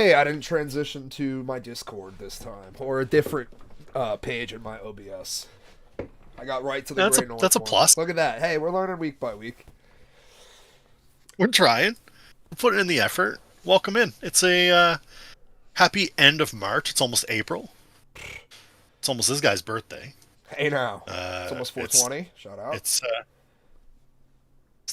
Hey, I didn't transition to my Discord this time, or a different page in my OBS. I got right to the Great North That's a one. plus. Look at that. Hey, we're learning week by week. We're trying. We're putting in the effort. Welcome in. It's a happy end of March. It's almost April. It's almost this guy's birthday. Hey now, it's almost It's 420. Shout out. it's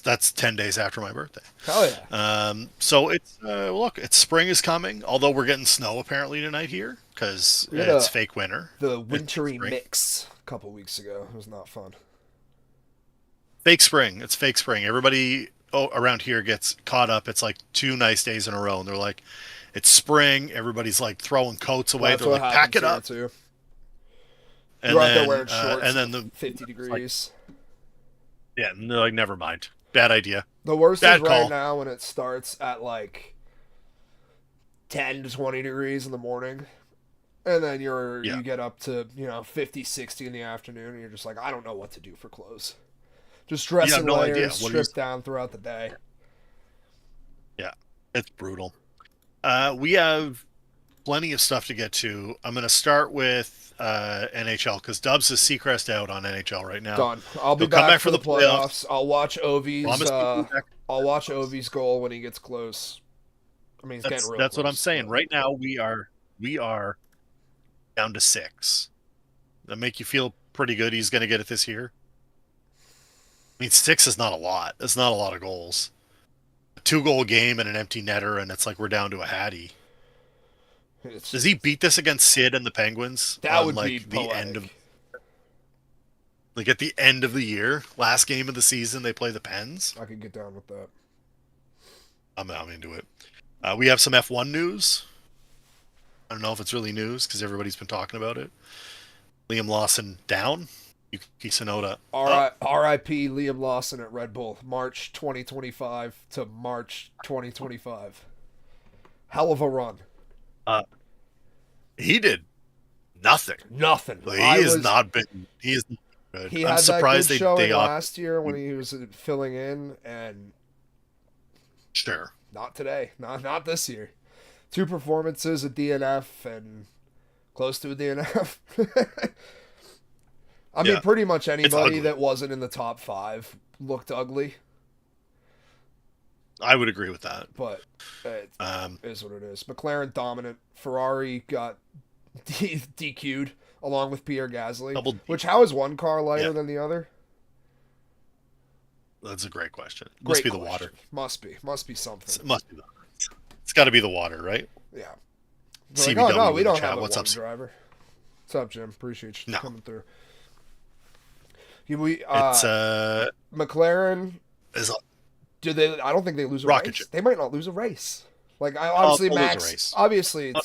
that's 10 days after my birthday. Hell yeah. So it's look, it's spring is coming. Although we're getting snow apparently tonight here because We had it's fake winter. The It's wintry spring. mix a couple weeks ago. It was not fun. Fake spring. It's fake spring. Everybody around here gets caught up. It's like 2 nice days in a row, and they're like, "It's spring." Everybody's like throwing coats away. That's They're what like, "Pack happens it up." here too. And You're out there then, wearing shorts. and then the 50 degrees. yeah, and they're like, "Never mind. Bad idea." The worst Bad is right call. now when it starts at like 10 to 20 degrees in the morning. And then Yeah. you get up to, 50, 60 in the afternoon, and you're just like, I don't know what to do for clothes. Just dress You have in no layers, idea. What are you- strip down throughout the day. Yeah, it's brutal. We have plenty of stuff to get to. I'm going to start with NHL because Dubs is Seacrest out on NHL right now. Done. I'll be He'll come back for the playoffs. I'll watch Ovi's. Promise to be back. I'll watch Ovi's goal when he gets close. I mean, he's getting real That's close. what I'm saying. but- Right now, we are down to 6. That make you feel pretty good. He's going to get it this year. I mean, 6 is not a lot. It's not a lot of goals. A 2-goal game and an empty netter, and it's like we're down to a Hattie. Does he beat this against Sid and the Penguins? That would like be the poetic. end of like at the end of the year, last game of the season, they play the Pens. I could get down with that. I'm into it. We have some F1 news. I don't know if it's really news because everybody's been talking about it. Liam Lawson down. Yuki Tsunoda up. R.I.P. Liam Lawson at Red Bull, March 2025 to March 2025. Hell of a run. He did nothing. Nothing. Like, he is not good. He I'm had surprised that good showing they last year when he was filling in, and Sure. not today. Not this year. 2 performances, a DNF, and close to a DNF. I mean, Yeah. pretty much anybody ugly. that wasn't in the top 5 looked ugly, I would agree with that. but it Um, is what it is. McLaren dominant. Ferrari got DQ'd along with Pierre Gasly. Double D. Which, how is one car lighter Yeah. than the other? that's a great question. Great Must be the question. water. Must be something. It must be. It's got to be the water, right? Yeah. CBW Like, oh no, in we the don't chat. have a What's one up? driver. What's up, Jim? Appreciate you No. coming through. We It's McLaren. is Do they? I don't think they lose a Rocket race. ship. They might not lose a race. Like obviously they'll lose a Max. race. Obviously,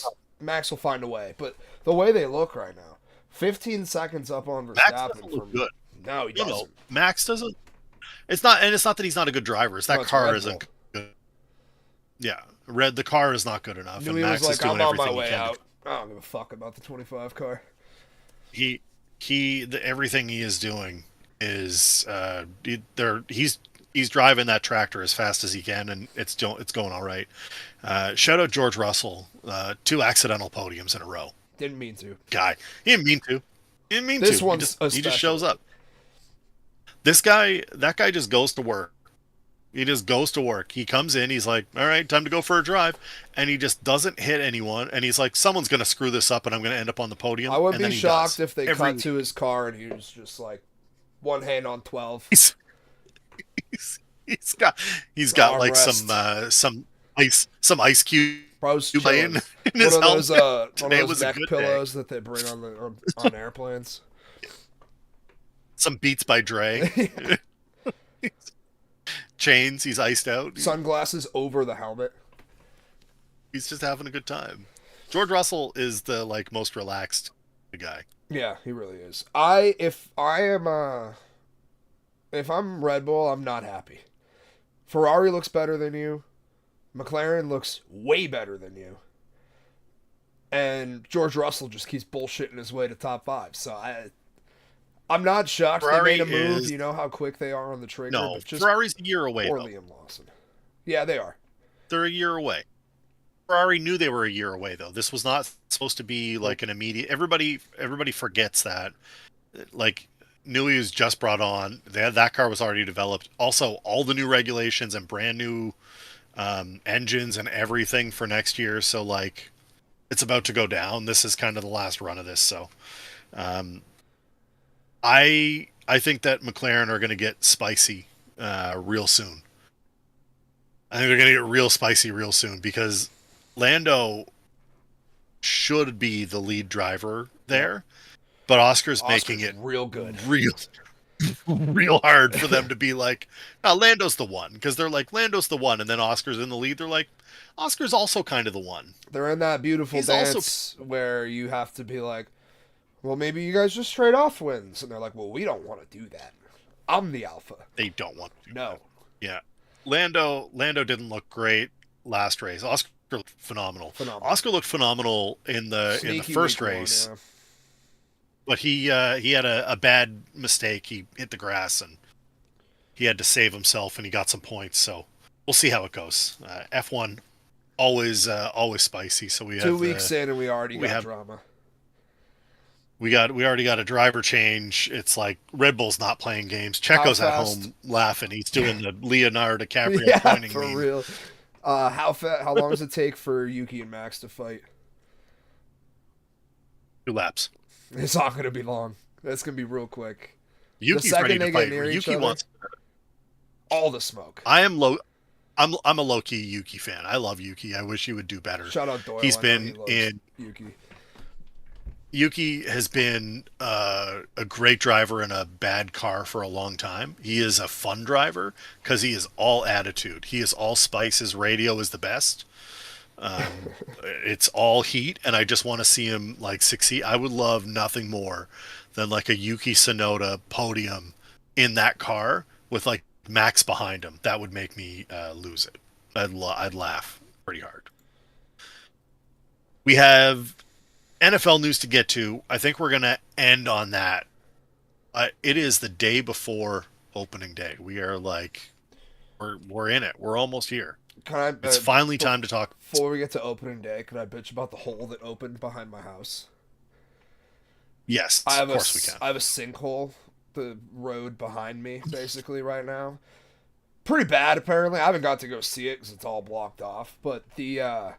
Max will find a way. But the way they look right now, 15 seconds up on Max Verstappen. doesn't look good. No, he You doesn't. know, Max doesn't. It's not that he's not a good driver. It's that No, it's car Red isn't Bull. good. Yeah, the car is not good enough, Knew and he Max was is like, doing I'm on my everything he way can. out. I don't give a fuck about the 25 car. Everything he is doing is he's driving that tractor as fast as he can, and it's going all right. Shout out George Russell, 2 accidental podiums in a row. Didn't mean to. Guy, he didn't mean to. He didn't mean This to. one's He just shows up. That guy just goes to work. He just goes to work. He comes in, he's like, all right, time to go for a drive. And he just doesn't hit anyone. And he's like, someone's going to screw this up and I'm going to end up on the podium. I would And be then he shocked does. if they Every cut to his car and he was just like one hand on 12. He's got like Armrest. some ice cube Bro's playing chilling. in his One of helmet. those Today was a neck good pillows day. that they bring on airplanes. Some Beats by Dre. Chains, he's iced out. Sunglasses over the helmet. He's just having a good time. George Russell is the most relaxed guy. Yeah, he really is. If I'm Red Bull, I'm not happy. Ferrari looks better than you. McLaren looks way better than you. And George Russell just keeps bullshitting his way to top 5. So I'm not shocked Ferrari they made a move. is- You know how quick they are on the trigger. No, but just Ferrari's a year away. poor Though. Liam Lawson. Yeah, they are. They're a year away. Ferrari knew they were a year away, though. This was not supposed to be like an immediate. Everybody forgets that. Like Newey was just brought on. That car was already developed. Also, all the new regulations and brand new engines and everything for next year. So like, it's about to go down. This is kind of the last run of this. So, um, I think that McLaren are going to get spicy real soon. I think they're going to get real spicy real soon because Lando should be the lead driver there, but Oscar's making it real good, real hard for them to be like, oh, Lando's the one, because they're like, Lando's the one, and then Oscar's in the lead. They're like, Oscar's also kind of the one. They're in that beautiful dance where you have to be like, well, maybe you guys just trade off wins, and they're like, well, we don't want to do that. I'm the alpha. They don't want to. No. Yeah. Lando didn't look great last race. Oscar looked phenomenal. Oscar looked phenomenal in the first race. One, yeah. But he had a bad mistake. He hit the grass and he had to save himself, and he got some points. So we'll see how it goes. F1 always spicy. So we have 2 weeks in and we already got drama. We already got a driver change. It's like Red Bull's not playing games. Checo's at home laughing. He's doing the Leonardo DiCaprio pointing for meme. Real. How long does it take for Yuki and Max to fight? 2 laps. It's not going to be long. That's going to be real quick. Yuki's ready to fight. Yuki wants all the smoke. I'm a low key Yuki fan. I love Yuki. I wish he would do better. Shout out Doyle. He's been in Yuki. Yuki has been a great driver in a bad car for a long time. He is a fun driver because he is all attitude. He is all spice. His radio is the best. It's all heat, and I just want to see him like succeed. I would love nothing more than like a Yuki Tsunoda podium in that car with like Max behind him. That would make me lose it. I'd laugh pretty hard. We have NFL news to get to. I think we're gonna end on that. It is the day before opening day. We are like, we're in it. We're almost here. It's finally time to talk. Before we get to opening day, can I bitch about the hole that opened behind my house? Yes, of course we can. I have a sinkhole, the road behind me, basically, right now. Pretty bad, apparently. I haven't got to go see it because it's all blocked off. But the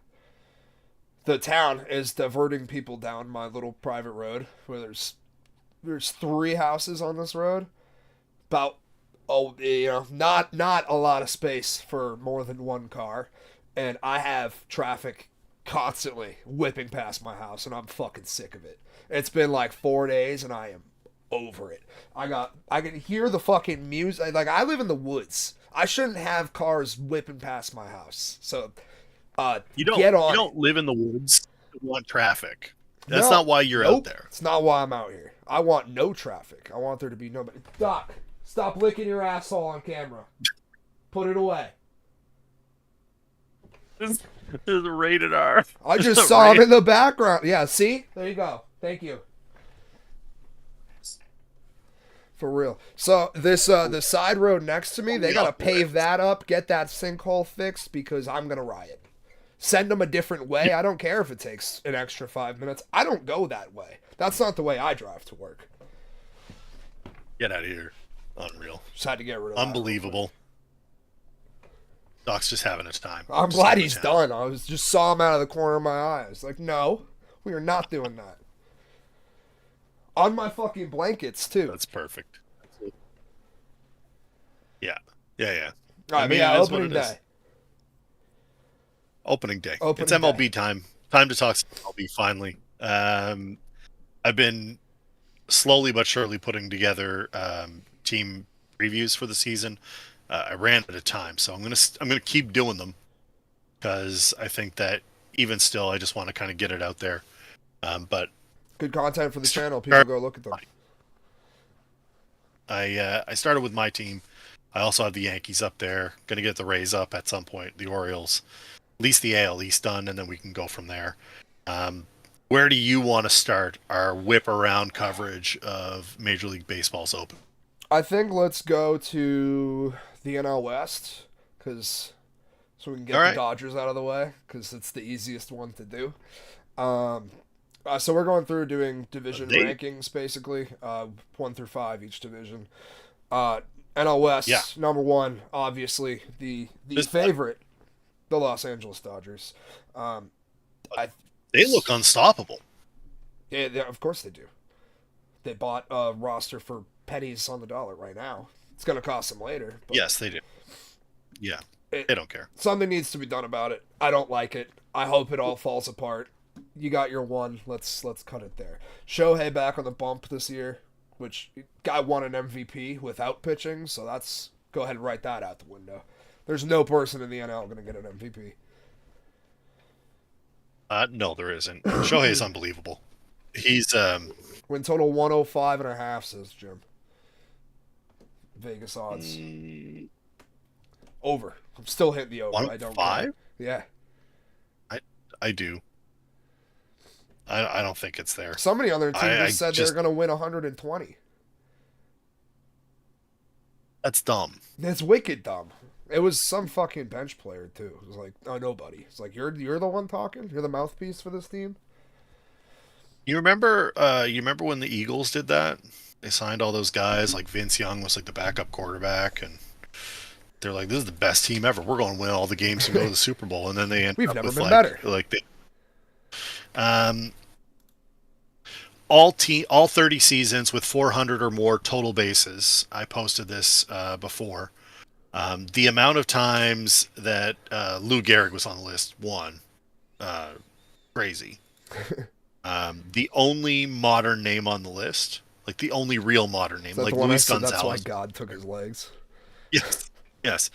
town is diverting people down my little private road where there's 3 houses on this road. About not a lot of space for more than one car, and I have traffic constantly whipping past my house, and I'm fucking sick of it. It's been like 4 days, and I am over it. I can hear the fucking music. Like, I live in the woods. I shouldn't have cars whipping past my house. So, you don't live in the woods. You want traffic. That's not why you're out there. It's not why I'm out here. I want no traffic. I want there to be nobody. Doc, stop licking your asshole on camera. Put it away. This is rated R. I just saw him in the background. Yeah, see? There you go. Thank you. For real. So this the side road next to me, they gotta pave that up, get that sinkhole fixed, because I'm gonna riot. Send them a different way. I don't care if it takes an extra 5 minutes. I don't go that way. That's not the way I drive to work. Get out of here. Unreal. Just had to get rid of Unbelievable. Doc's just having his time. I'm glad he's done. I just saw him out of the corner of my eye. I was like, no, we are not doing that. On my fucking blankets, too. That's perfect. Yeah. Yeah. All right, opening day. Opening day. It's MLB time. Time to talk MLB finally. I've been slowly but surely putting together team previews for the season. I ran out of time, so I'm gonna keep doing them because I think that even still, I just want to kind of get it out there. But good content for the channel. People go look at them. I started with my team. I also have the Yankees up there. Going to get the Rays up at some point. The Orioles, at least the AL East done, and then we can go from there. Where do you want to start our whip around coverage of Major League Baseball's Open? I think let's go to the NL West, because so we can get All the right. Dodgers out of the way because it's the easiest one to do. Um, so we're going through doing division They, rankings basically, 1 through 5 each division. Uh, NL yeah, West number one, obviously the this, favorite, the Los Angeles Dodgers. Um, I they look unstoppable. Yeah, of course they do. They bought a roster for pennies on the dollar right now. It's going to cost them later. But Yes, they do. Yeah, they don't care. something needs to be done about it. I don't like it. I hope it all falls apart. You got your one. Let's cut it there. Shohei back on the bump this year, which guy won an MVP without pitching, so that's go ahead and write that out the window. There's no person in the NL going to get an MVP. No, there isn't. Shohei is unbelievable. He's Win total 105.5, says Jim. Vegas odds. Over. I'm still hitting the over. I don't care. 105. Yeah. I do. I don't think it's there. Somebody on their team I just said just they're going to win 120. That's dumb. That's wicked dumb. It was some fucking bench player too. It was like, oh, nobody. It's like you're the one talking. You're the mouthpiece for this team. You remember? You remember when the Eagles did that? They signed all those guys. Like Vince Young was like the backup quarterback, and they're like, "This is the best team ever. We're going to win all the games and go to the Super Bowl." And then they end We've up never with been like, better. like they, all 30 seasons with 400 or more total bases. I posted this before. The amount of times that Lou Gehrig was on the list, one, crazy. The only modern name on the list, like the only real modern name, Is that like the one I Luis said? That's why Gonzalez. God took his legs. Yes, yes.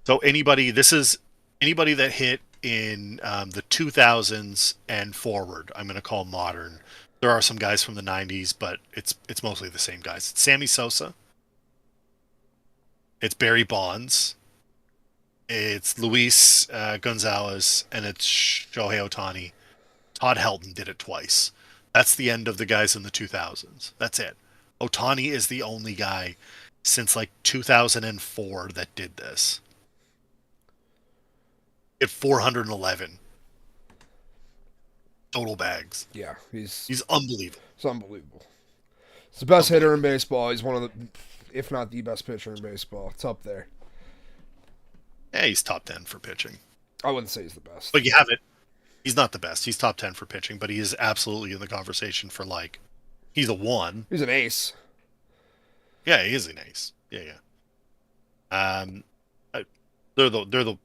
So this is anybody that hit in the 2000s and forward. I'm going to call modern. There are some guys from the 90s, but it's mostly the same guys. It's Sammy Sosa. It's Barry Bonds. It's Luis Gonzalez, and it's Shohei Ohtani. Todd Helton did it twice. That's the end of the guys in the 2000s. That's it. Ohtani is the only guy since like 2004 that did this. At 411 total bags. Yeah, He's unbelievable. it's unbelievable. He's the best hitter in baseball. He's one of the, if not the best pitcher in baseball. It's up there. Yeah, he's top 10 for pitching. I wouldn't say he's the best. But you have it. He's not the best. He's top 10 for pitching, but he is absolutely in the conversation for like, he's a 1. He's an ace. Yeah, he is an ace. Yeah. They're the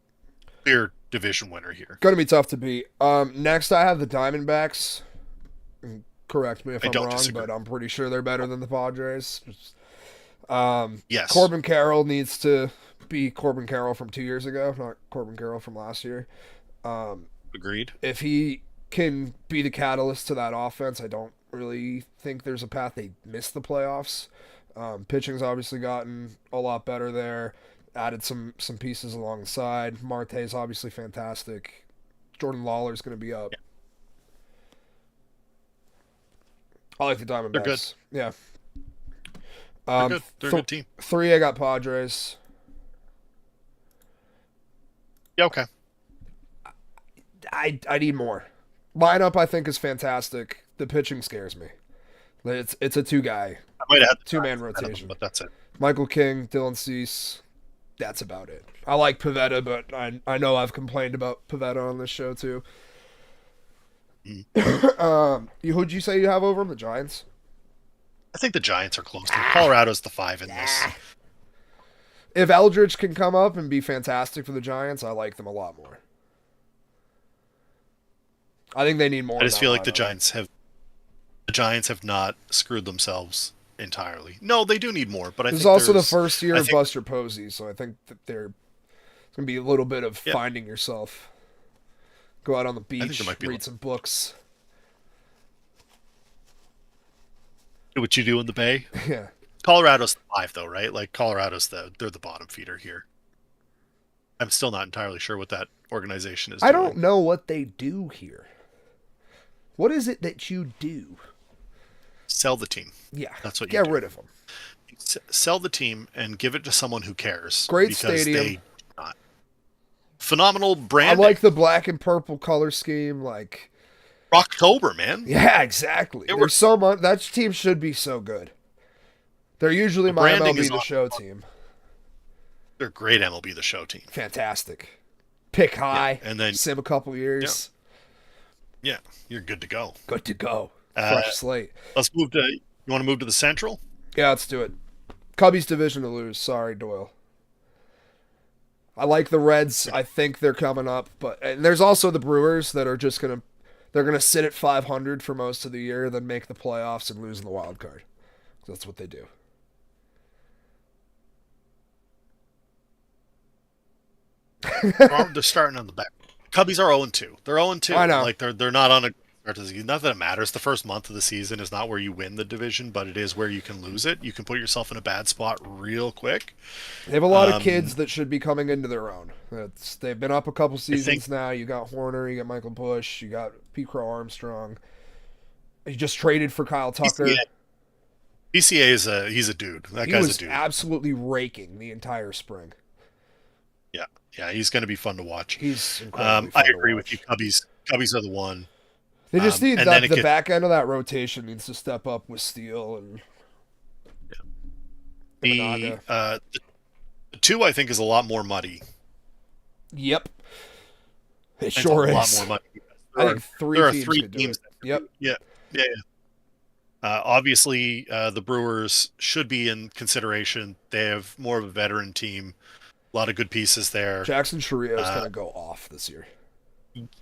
clear division winner here. Gonna be tough to beat. Next I have the Diamondbacks. Correct me if I'm wrong, disagree. but I'm pretty sure they're better than the Padres. Yes. Corbin Carroll needs to be Corbin Carroll from 2 years ago, not Corbin Carroll from last year. Agreed. If he can be the catalyst to that offense, I don't really think there's a path they miss the playoffs. Pitching's obviously gotten a lot better there. Added some pieces alongside. Marte's obviously fantastic. Jordan Lawler's going to be up. Yeah. I like the Diamondbacks. They're good. Yeah. They're good. They're a good team. 3, I got Padres. Yeah, okay. I need more. Lineup I think is fantastic. The pitching scares me. It's a two-guy, I might have had two-man ahead of them, rotation. but that's it. Michael King, Dylan Cease. That's about it. I like Pivetta, but I know I've complained about Pivetta on this show too. Who'd you say you have over them? The Giants? I think the Giants are close. Colorado's the 5 in this. If Eldridge can come up and be fantastic for the Giants, I like them a lot more. I think they need more. I just feel like the lineup. Giants have not screwed themselves entirely. No, they do need more, but I This is think also the there's- first year I of think- Buster Posey, so I think that it's gonna be a little bit of Yeah. finding yourself. Go out on the think beach, there might be a read some books. do what you do in the Bay. Yeah. Colorado's the 5 though, right? Like Colorado's they're the bottom feeder here. I'm still not entirely sure what that organization is I doing. don't know what they do here. What is it that you do? Sell the team. Yeah. That's what you Get do. rid of them. Sell the team and give it to someone who cares. Great because stadium. They do not. phenomenal I branding. like the black and purple color scheme. Like, Rocktober, man. yeah, exactly. There's so much. That team should be so good. They're usually The my branding MLB is The on. Show team. They're a great MLB The Show team. Fantastic. Pick high. And then Sim a couple years. yeah, you're good to go. Good to go. Uh, Fresh slate. Let's move to. You want to move to the Central? Yeah, let's do it. Cubbies division to lose. Sorry, Doyle. I like the Reds. I think they're coming up, but and there's also the Brewers that are just gonna sit at 500 for most of the year, then make the playoffs and lose in the wild card. That's what they do. They're starting on the back. Cubbies are 0-2. They're 0-2. I know. Like they're not on a start to the season. Not that it matters. The first month of the season is not where you win the division, but it is where you can lose it. You can put yourself in a bad spot real quick. They have a lot of kids that should be coming into their own. They've been up a couple seasons now. You got Horner, you got Michael Bush, you got Pete Crow Armstrong. You just traded for Kyle Tucker. PCA he's a dude. That guy's a dude. Absolutely raking the entire spring. Yeah, he's going to be fun to watch. He's incredibly fun I agree to with you. watch. Cubbies are the one. They just need and that. then The back end of that rotation needs to step up with Steele and the two. I think is a lot more muddy. Yep, it It's sure a is. lot more muddy. I think There are three three could do teams. it. Yep. Yeah. Obviously, the Brewers should be in consideration. They have more of a veteran team. A lot of good pieces there. Jackson Chourio is going to go off this year.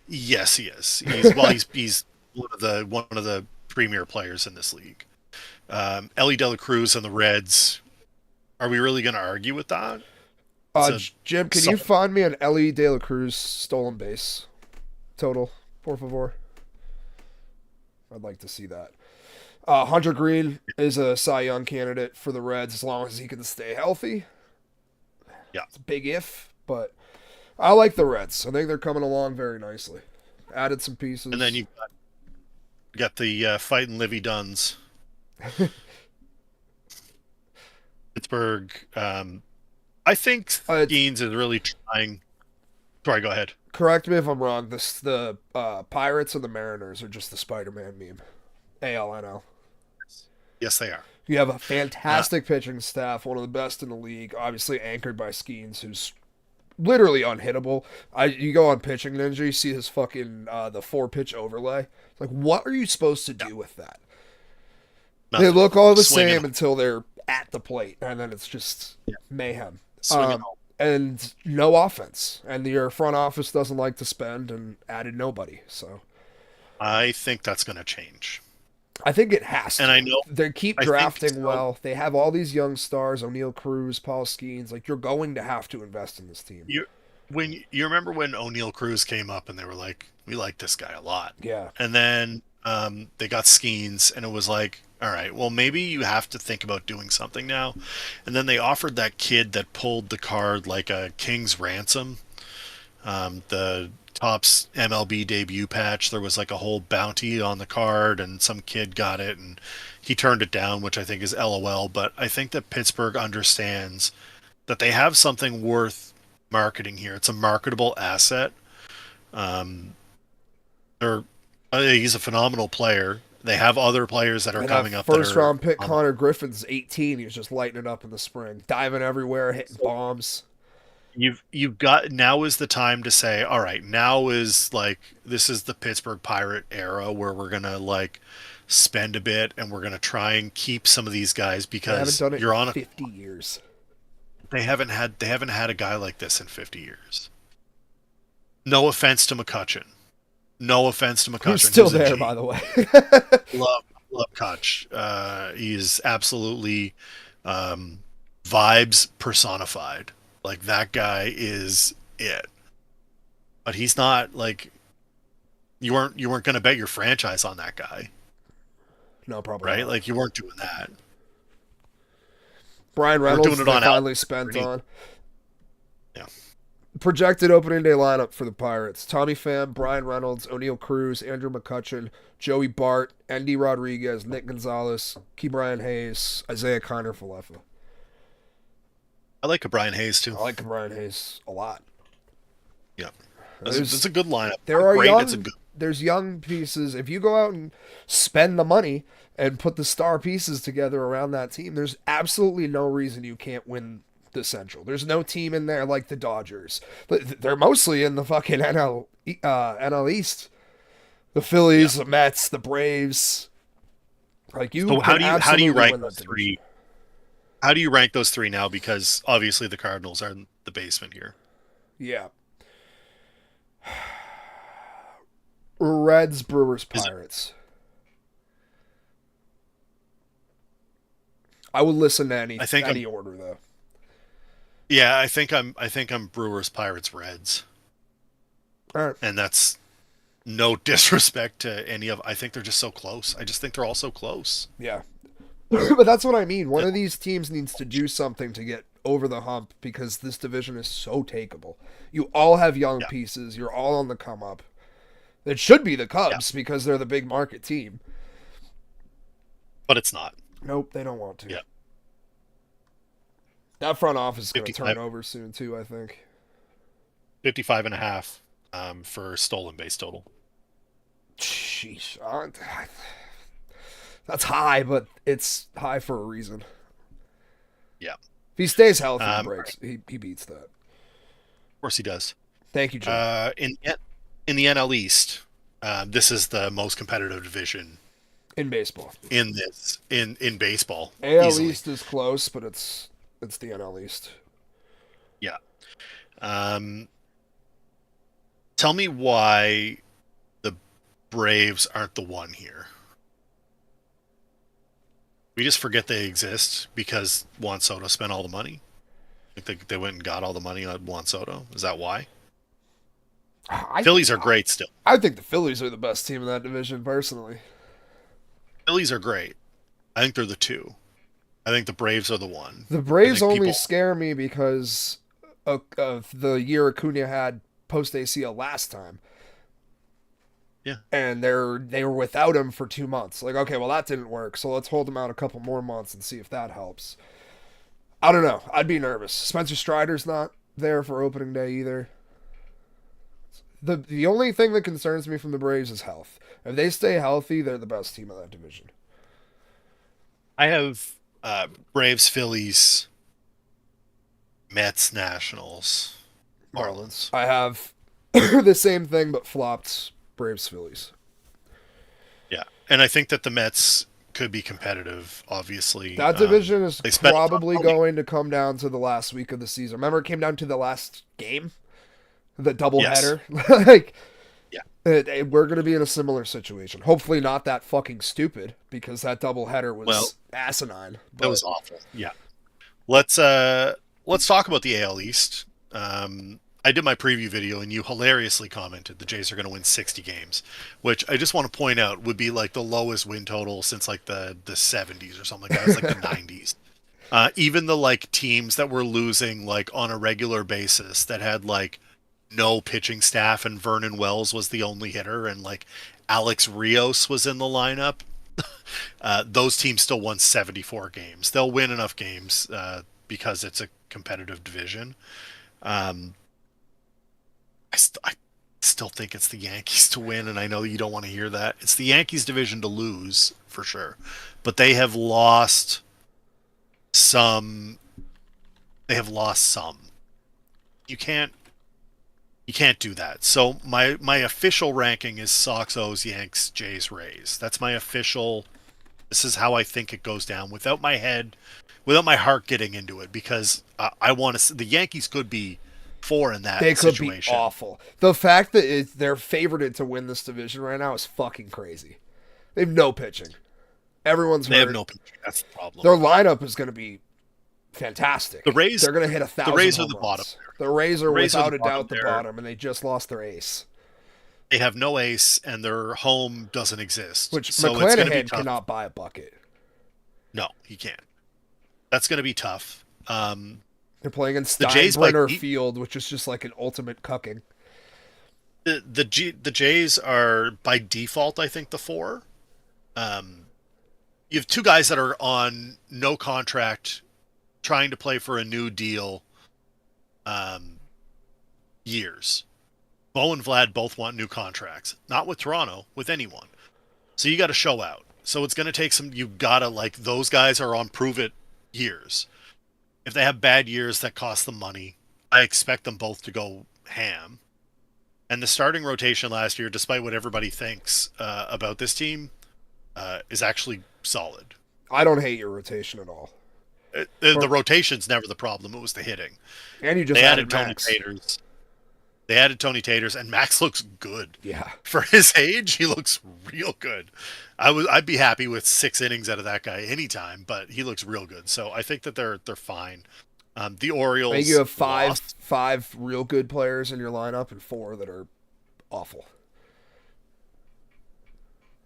Yes, he is. He's one of the premier players in this league. Ellie De La Cruz and the Reds. Are we really going to argue with that? Jim, can you find me an Ellie De La Cruz stolen base total, por favor? I'd like to see that. Hunter Green is a Cy Young candidate for the Reds as long as he can stay healthy. Yeah. It's a big if, but I like the Reds. I think they're coming along very nicely. Added some pieces. And then you got the fighting Livy Duns. Pittsburgh. I think Skeens is really trying. Sorry, go ahead. Correct me if I'm wrong. The Pirates and the Mariners are just the Spider-Man meme. ALNL. Yes, they are. You have a fantastic pitching staff, one of the best in the league, obviously anchored by Skeens, who's literally unhittable. You go on Pitching Ninja, you see his fucking the 4-pitch overlay. Like, what are you supposed to do with that? Nothing. They look all the same until they're at the plate, and then it's just mayhem. And no offense, and your front office doesn't like to spend, and added nobody. So, I think that's going to change. I think it has to. And I know they keep drafting well. They have all these young stars, O'Neal Cruz, Paul Skeens. Like, you're going to have to invest in this team. You remember when O'Neal Cruz came up and they were like, we like this guy a lot. Yeah. And then they got Skeens and it was like, all right, well, maybe you have to think about doing something now. And then they offered that kid that pulled the card like a king's ransom. The Topps MLB debut patch, there was like a whole bounty on the card and some kid got it and he turned it down, which I think is LOL. But I think that Pittsburgh understands that they have something worth marketing here. It's a marketable asset. He's a phenomenal player. They have other players that are coming up. First round pick Connor Griffin's 18. He was just lighting it up in the spring, diving everywhere, hitting bombs. You've got, now is the time to say, all right, now is like, this is the Pittsburgh Pirate era where we're gonna like spend a bit and we're gonna try and keep some of these guys because you're on 50 years. They haven't had a guy like this in 50 years. No offense to McCutcheon. Who's still there, by the way. love Kutch. He's absolutely vibes personified. Like, that guy is it. But he's not like, you weren't going to bet your franchise on that guy. No problem. Right? Like, you weren't doing that. Brian Reynolds finally spent on. Yeah. Projected opening day lineup for the Pirates: Tommy Pham, Brian Reynolds, O'Neal Cruz, Andrew McCutcheon, Joey Bart, Endy Rodriguez, Nick Gonzalez, Ke'Bryan Hayes, Isaiah Kiner-Falefa. I like Ke'Bryan Hayes too. I like Ke'Bryan Hayes a lot. Yeah, it's There's a good lineup. there Not are great. It's a young good. there's young pieces. If you go out and spend the money and put the star pieces together around that team, there's absolutely no reason you can't win the Central. There's no team in there like the Dodgers. They're mostly in the fucking NL East. The Yeah. Phillies, the Mets, the Braves. Like you So can how do you absolutely rank win that those division. three? How do you rank those three now? Because obviously the Cardinals are in the basement here. Yeah. Reds, Brewers, Is it? Pirates. I would listen to I think I'm. any order though. Yeah, I think I'm. I think I'm Brewers, Pirates, Reds, All right. and that's no disrespect to any of. I think they're just so close. I just think they're all so close. Yeah. But that's what I mean. One of these teams needs to do something to get over the hump because this division is so takeable. You all have young Yeah, pieces. You're all on the come up. It should be the yeah, Cubs because they're the big market team. but it's not. Nope, they don't want to. Yeah, That front office is going to 55, turn over soon too, I think. 55 and a half for stolen base total. Sheesh. That's high, but it's high for a reason. Yeah, If he stays healthy and right. breaks, he beats that. Of course he does. Thank you, Jim. In the NL East, this is the most competitive division In baseball. in baseball AL easily. East is close, but it's the NL East. Yeah. Um, Tell me why the Braves aren't the one here. We just forget they exist because Juan Soto spent all the money. I think they went and got all the money on Juan Soto. Is that why? I Phillies are great still. I think the Phillies are the best team in that division, personally. Phillies are great. I think they're the two. I think the Braves are the one. The I Braves think only people. scare me because of the year Acuna had post ACL last time, Yeah. and they were without him for 2 months. Like, okay, well that didn't work, so let's hold him out a couple more months and see if that helps. I don't know. I'd be nervous. Spencer Strider's not there for opening day either. The only thing that concerns me from the Braves is health. If they stay healthy, they're the best team in that division. I have Braves, Phillies, Mets, Nationals, Marlins. Marlins. I have the same thing but flopped Braves Phillies. Yeah, and I think that the Mets could be competitive. Obviously, That division is they spent a ton probably of money. going to come down to the last week of the season. Remember, it came down to the last game, the Yes. doubleheader. like, Yeah. we're going to be in a similar situation. Hopefully, not that fucking stupid because that doubleheader Well, was asinine. that But was awful. Yeah. Let's talk about the AL East. I did my preview video and you hilariously commented the Jays are going to win 60 games, which I just want to point out would be like the lowest win total since like the 70s or something like that. It's like the 90s. Even the like teams that were losing like on a regular basis that had like no pitching staff and Vernon Wells was the only hitter and like Alex Rios was in the lineup. Those teams still won 74 games. They'll win enough games because it's a competitive division. Um, I still think it's the Yankees to win, and I know you don't want to hear that. It's the Yankees division to lose for sure, but they have lost some. They have lost some. You can't. You can't do that. So my official ranking is Sox, O's, Yanks, Jays, Rays. That's my official. This is how I think it goes down without my head, without my heart getting into it, because I want to. The Yankees could be four in that they could be situation. awful. The fact that they're favored to win this division right now is fucking crazy. They have no pitching. Everyone's They have hurt. no pitching. That's the problem. Their lineup is going to be fantastic. The Rays. They're going to hit 1,000 The Rays are home the runs. bottom. The Rays are The Rays are without the a bottom doubt the there. bottom, and they just lost their ace, They have no ace, and their home doesn't exist. which So it's going to be McClanahan tough. cannot buy a bucket. No, he can't. That's going to be tough. They're playing in The Jays by Steinbrenner Field, which is just like an ultimate cucking. the Jays are by default, I think, the four. You have two guys that are on no contract, trying to play for a new deal. Years. Bo and Vlad both want new contracts. Not with Toronto, with anyone. So you got to show out. So it's going to take some. You got to, like, those guys are on prove it years. If they have bad years that cost them money, I expect them both to go ham. And the starting rotation last year, despite what everybody thinks about this team, is actually solid. I don't hate your rotation at all. The rotation's never the problem. It was the hitting. And you just added Max. Tony Taters. They added Tony Taters, and Max looks good. Yeah. For his age, he looks real good. I'd be happy with 6 innings out of that guy anytime, but he looks real good. So I think that they're fine. The Orioles. I think you have five real good players in your lineup and 4 that are awful.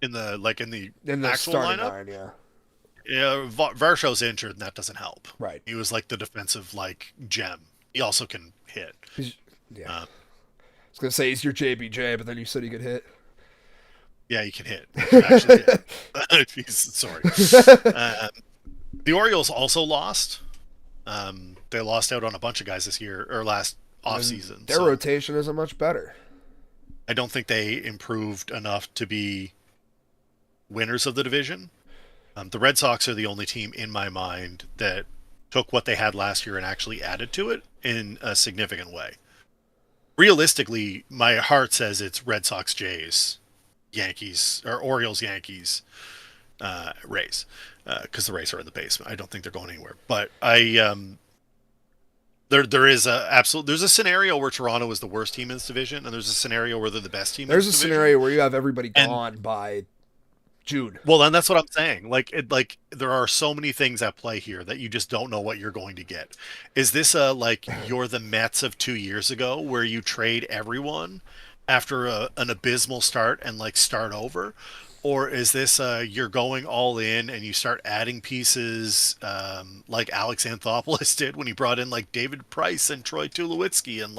In the actual starting lineup, yeah. Yeah, Varshaw's injured, and that doesn't help. Right. He was like the defensive gem. He also can hit. Yeah. I was gonna say he's your JBJ, but then you said he could hit. Yeah, he can hit. He can actually hit. Sorry. The Orioles also lost. They lost out on a bunch of guys this year or last offseason. Their rotation isn't much better. I don't think they improved enough to be winners of the division. The Red Sox are the only team in my mind that took what they had last year and actually added to it in a significant way. Realistically, my heart says it's Red Sox, Jays, Yankees, or Orioles, Yankees, Rays, because the Rays are in the basement. I don't think they're going anywhere. But there's a scenario where Toronto is the worst team in this division, and there's a scenario where they're the best team. There's a scenario where you have everybody gone by June. Well, then that's what I'm saying. Like there are so many things at play here that you just don't know what you're going to get. Is this you're the Mets of 2 years ago where you trade everyone after an abysmal start and start over? Or is this you're going all in and you start adding pieces like Alex Anthopoulos did when he brought in David Price and Troy Tulowitzki, and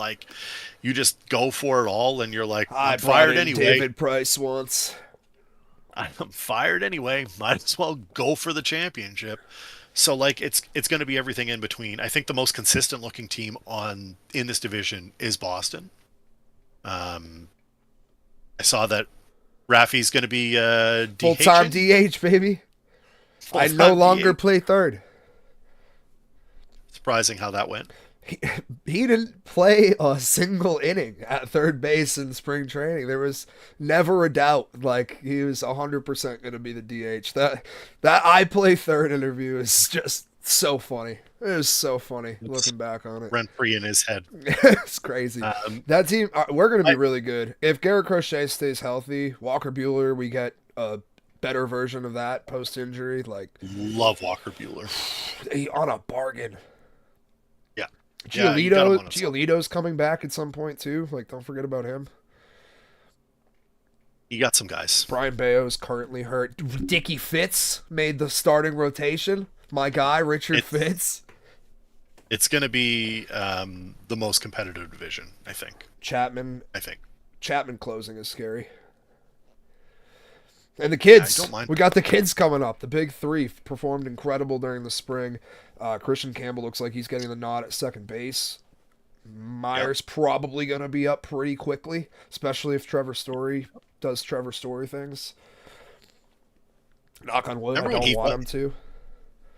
you just go for it all and you're like, I'm fired anyway. David Price once. I'm fired anyway. Might as well go for the championship. So it's going to be everything in between. I think the most consistent looking team in this division is Boston. I saw that Rafi's going to be full-time DH, baby. I no longer play third. Surprising how that went. He didn't play a single inning at third base in spring training. There was never a doubt. He was 100% going to be the DH. That I play third interview is just so funny. It was so funny looking back on it. Rent-free in his head. It's crazy. That team, we're going to be really good. If Garrett Crochet stays healthy, Walker Buehler, we get a better version of that post-injury. Love Walker Buehler. On a bargain. Yeah. Giolito's coming back at some point too. Don't forget about him. You got some guys. Brian Bayo's currently hurt. Dickie Fitz made the starting rotation. My guy, Richard Fitz. It's going to be the most competitive division, I think. Chapman closing is scary. And the kids. I don't mind. We got the kids coming up. The big 3 performed incredible during the spring. Christian Campbell looks like he's getting the nod at second base. Myers probably going to be up pretty quickly, especially if Trevor Story does Trevor Story things. Knock on wood, I don't want him to.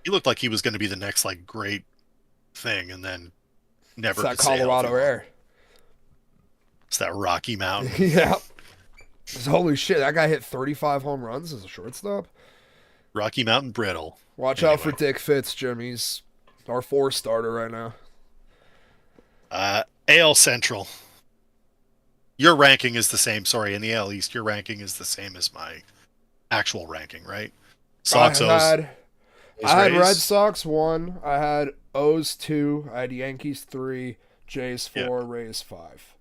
He looked like he was going to be the next great thing, and then never. It's that Colorado air. It's that Rocky Mountain. Yeah. Holy shit, that guy hit 35 home runs as a shortstop. Rocky Mountain brittle. Watch out for Dick Fitz, Jim. He's our 4 starter right now. AL Central. Your ranking is the same. Sorry, in the AL East, your ranking is the same as my actual ranking, right? I had Red Sox 1. I had O's 2. I had Yankees 3. Jays 4. Rays 5.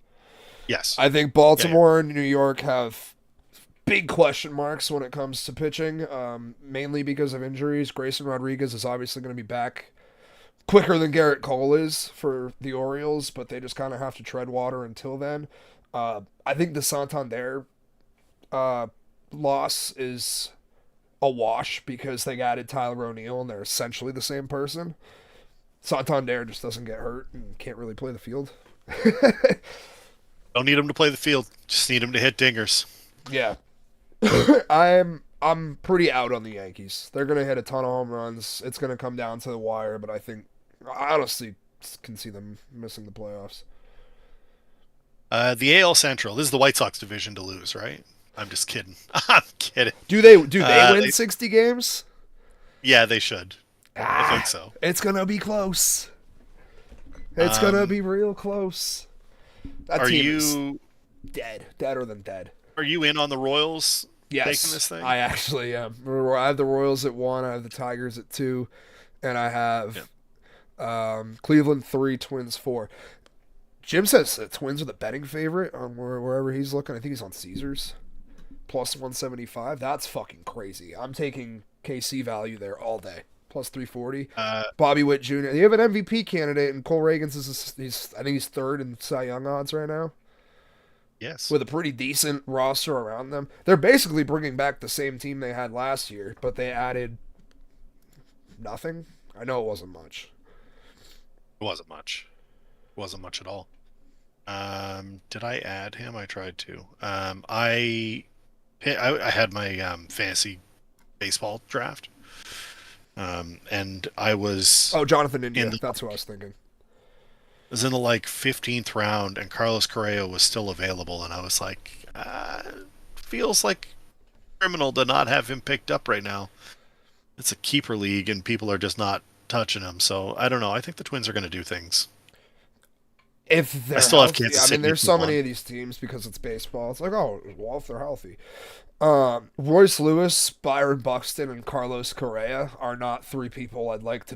Yes. I think Baltimore and New York have big question marks when it comes to pitching, mainly because of injuries. Grayson Rodriguez is obviously going to be back quicker than Garrett Cole is for the Orioles, but they just kind of have to tread water until then. I think the Santander loss is a wash because they added Tyler O'Neill and they're essentially the same person. Santander just doesn't get hurt and can't really play the field. Don't need him to play the field. Just need him to hit dingers. Yeah. I'm pretty out on the Yankees. They're gonna hit a ton of home runs. It's gonna come down to the wire, but I honestly can see them missing the playoffs. The AL Central. This is the White Sox division to lose, right? I'm just kidding. I'm kidding. Do they win 60 games? Yeah, they should. I think so. It's gonna be close. It's gonna be real close. That Are team you is deader than dead. are you in on the Royals Yes, taking this thing? I actually am. I have the Royals at 1. I have the Tigers at 2, and I have Cleveland 3, Twins 4. Jim says the Twins are the betting favorite on wherever he's looking. I think he's on Caesars. Plus 175. That's fucking crazy. I'm taking KC value there all day. Plus 340. Bobby Witt Jr. You have an MVP candidate, and Cole Reagans I think he's third in Cy Young odds right now. Yes. With a pretty decent roster around them. They're basically bringing back the same team they had last year, but they added nothing. I know it wasn't much. It wasn't much. It wasn't much at all. Did I add him? I tried to. I had my fantasy baseball draft. And I was Jonathan India. That's who I was thinking. I was in the 15th round, and Carlos Correa was still available, and I was like, feels like criminal to not have him picked up right now. It's a keeper league, and people are just not touching him. So I don't know. I think the Twins are going to do things. If they're I still healthy. have Kansas City. There's so many of these teams because it's baseball. It's like, if they're healthy. Royce Lewis, Byron Buxton, and Carlos Correa are not 3 people I'd like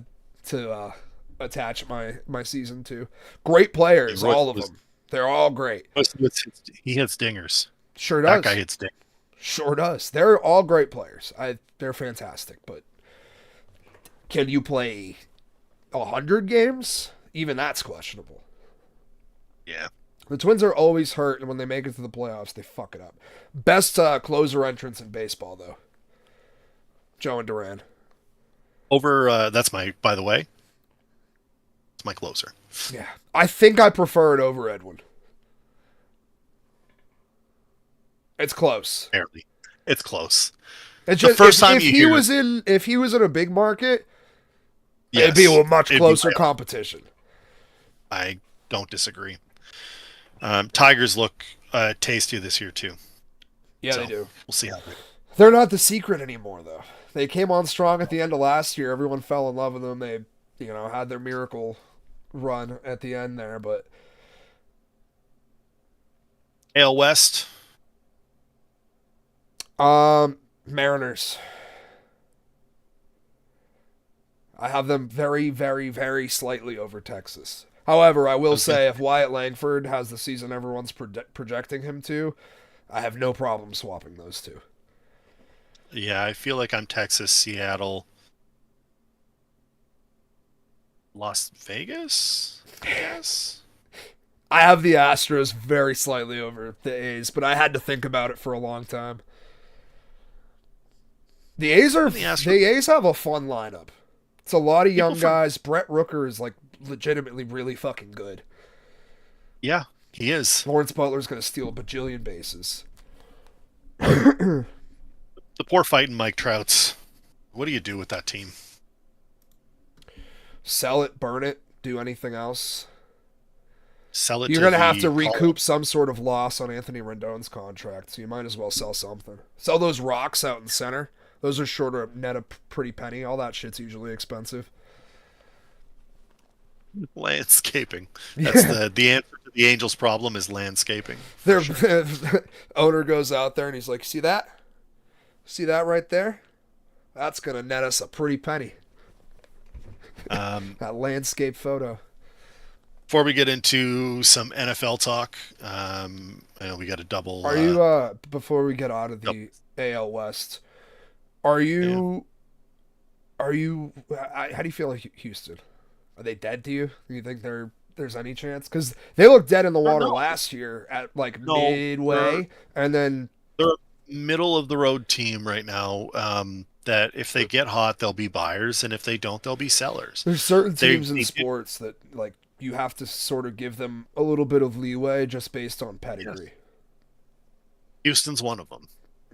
to attach my season to. Great players, all of them. They're all great. He hits dingers. Sure does. That guy hits dingers. Sure does. They're all great players. They're fantastic, but can you play 100 games? Even that's questionable. Yeah. The Twins are always hurt, and when they make it to the playoffs, they fuck it up. Best closer entrance in baseball, though. Joe and Duran. That's by the way, it's my closer. Yeah. I think I prefer it over Edwin. It's close. Barely. It's close. It's just, if he was in a big market, it'd be a much closer competition. I don't disagree. Tigers look tasty this year too. Yeah, so, they do. We'll see how they're not the secret anymore, though. They came on strong at the end of last year. Everyone fell in love with them. They, had their miracle run at the end there, but AL West. Mariners. I have them very, very, very slightly over Texas. However, I will say if Wyatt Langford has the season everyone's projecting him to, I have no problem swapping those two. Yeah, I feel like I'm Texas, Seattle, Las Vegas, I guess. I have the Astros very slightly over the A's, but I had to think about it for a long time. The A's have a fun lineup. It's a lot of young guys. Brett Rooker is legitimately really fucking good. Yeah, he is. Lawrence Butler's going to steal a bajillion bases. The poor fighting Mike Trouts. What do you do with that team? Sell it, burn it, do anything else. Sell it. You're going to have to recoup some sort of loss on Anthony Rendon's contract, so you might as well sell something. Sell those rocks out in center. Those are shorter net a pretty penny. All that shit's usually expensive. Landscaping. That's the answer to the Angels' problem is landscaping. Their owner goes out there and he's like, see that? See that right there? That's going to net us a pretty penny. That landscape photo. Before we get into some NFL talk, I know we got a double. Are you, before we get out of the AL West, how do you feel like Houston? Are they dead to you? Do you think there's any chance? Because they looked dead in the water last year at midway, and then they're a middle of the road team right now. That if they get hot, they'll be buyers, and if they don't, they'll be sellers. There's certain teams in sports that you have to sort of give them a little bit of leeway just based on pedigree. Yes. Houston's one of them.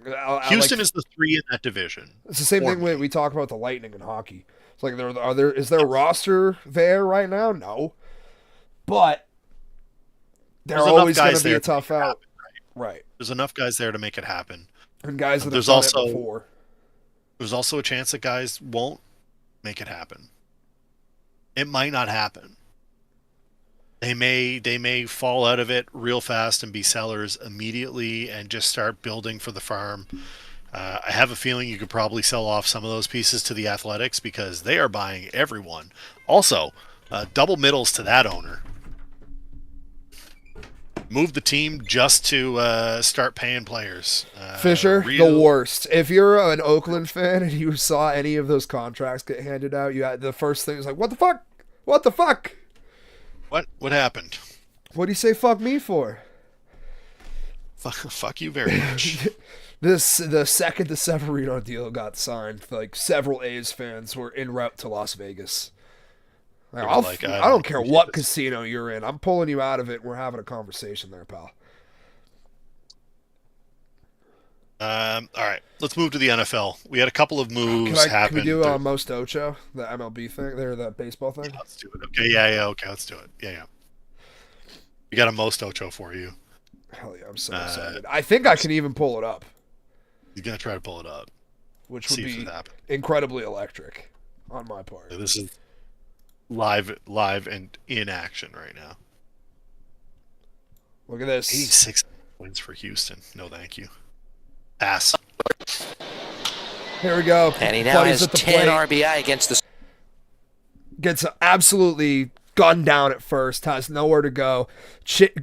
I Houston is the 3 in that division. It's the same thing we talk about the Lightning in hockey. It's like is there a roster there right now? No, but they're always going to be a tough out. Happen, right? There's enough guys there to make it happen. And guys that have done it before. There's also a chance that guys won't make it happen. It might not happen. They may fall out of it real fast and be sellers immediately and just start building for the farm. I have a feeling you could probably sell off some of those pieces to the Athletics because they are buying everyone. Also, double middles to that owner. Move the team just to start paying players. Fisher, the worst. If you're an Oakland fan and you saw any of those contracts get handed out, the first thing was like, what the fuck? What the fuck? What happened? What do you say fuck me for? Fuck you very much. The second the Severino deal got signed, like several A's fans were en route to Las Vegas. I don't care what casino you're in. I'm pulling you out of it. And we're having a conversation there, pal. All right, let's move to the NFL. We had a couple of moves happen. Can we do Most Ocho, the MLB thing, the baseball thing? Yeah, let's do it. Okay, yeah. Okay, let's do it. Yeah. We got a Most Ocho for you. Hell yeah, I'm so excited. I think I can even pull it up. You're gonna try to pull it up, which would be incredibly electric on my part. So this is live and in action right now. Look at this. 86 wins for Houston. No, thank you. Pass. Here we go. And he now has 10 RBI against the... Gets absolutely gunned down at first. Has nowhere to go.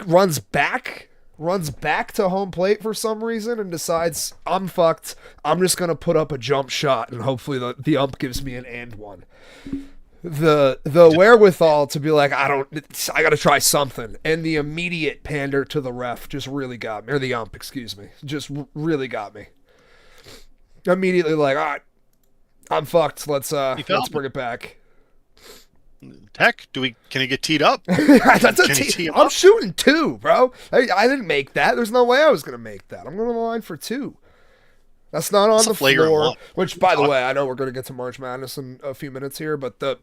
Runs back to home plate for some reason and decides, I'm fucked. I'm just going to put up a jump shot and hopefully the ump gives me an and one. The wherewithal to be like, I got to try something. And the immediate pander to the ref just really got me. Or the ump, excuse me. Just really got me. Immediately like, all right, I'm fucked. Let's bring it back. Tech, can he get teed up? I'm shooting 2, bro. I didn't make that. There's no way I was going to make that. I'm going to line for 2. That's not on the floor. Which, by the way, I know we're going to get to March Madness in a few minutes here, but the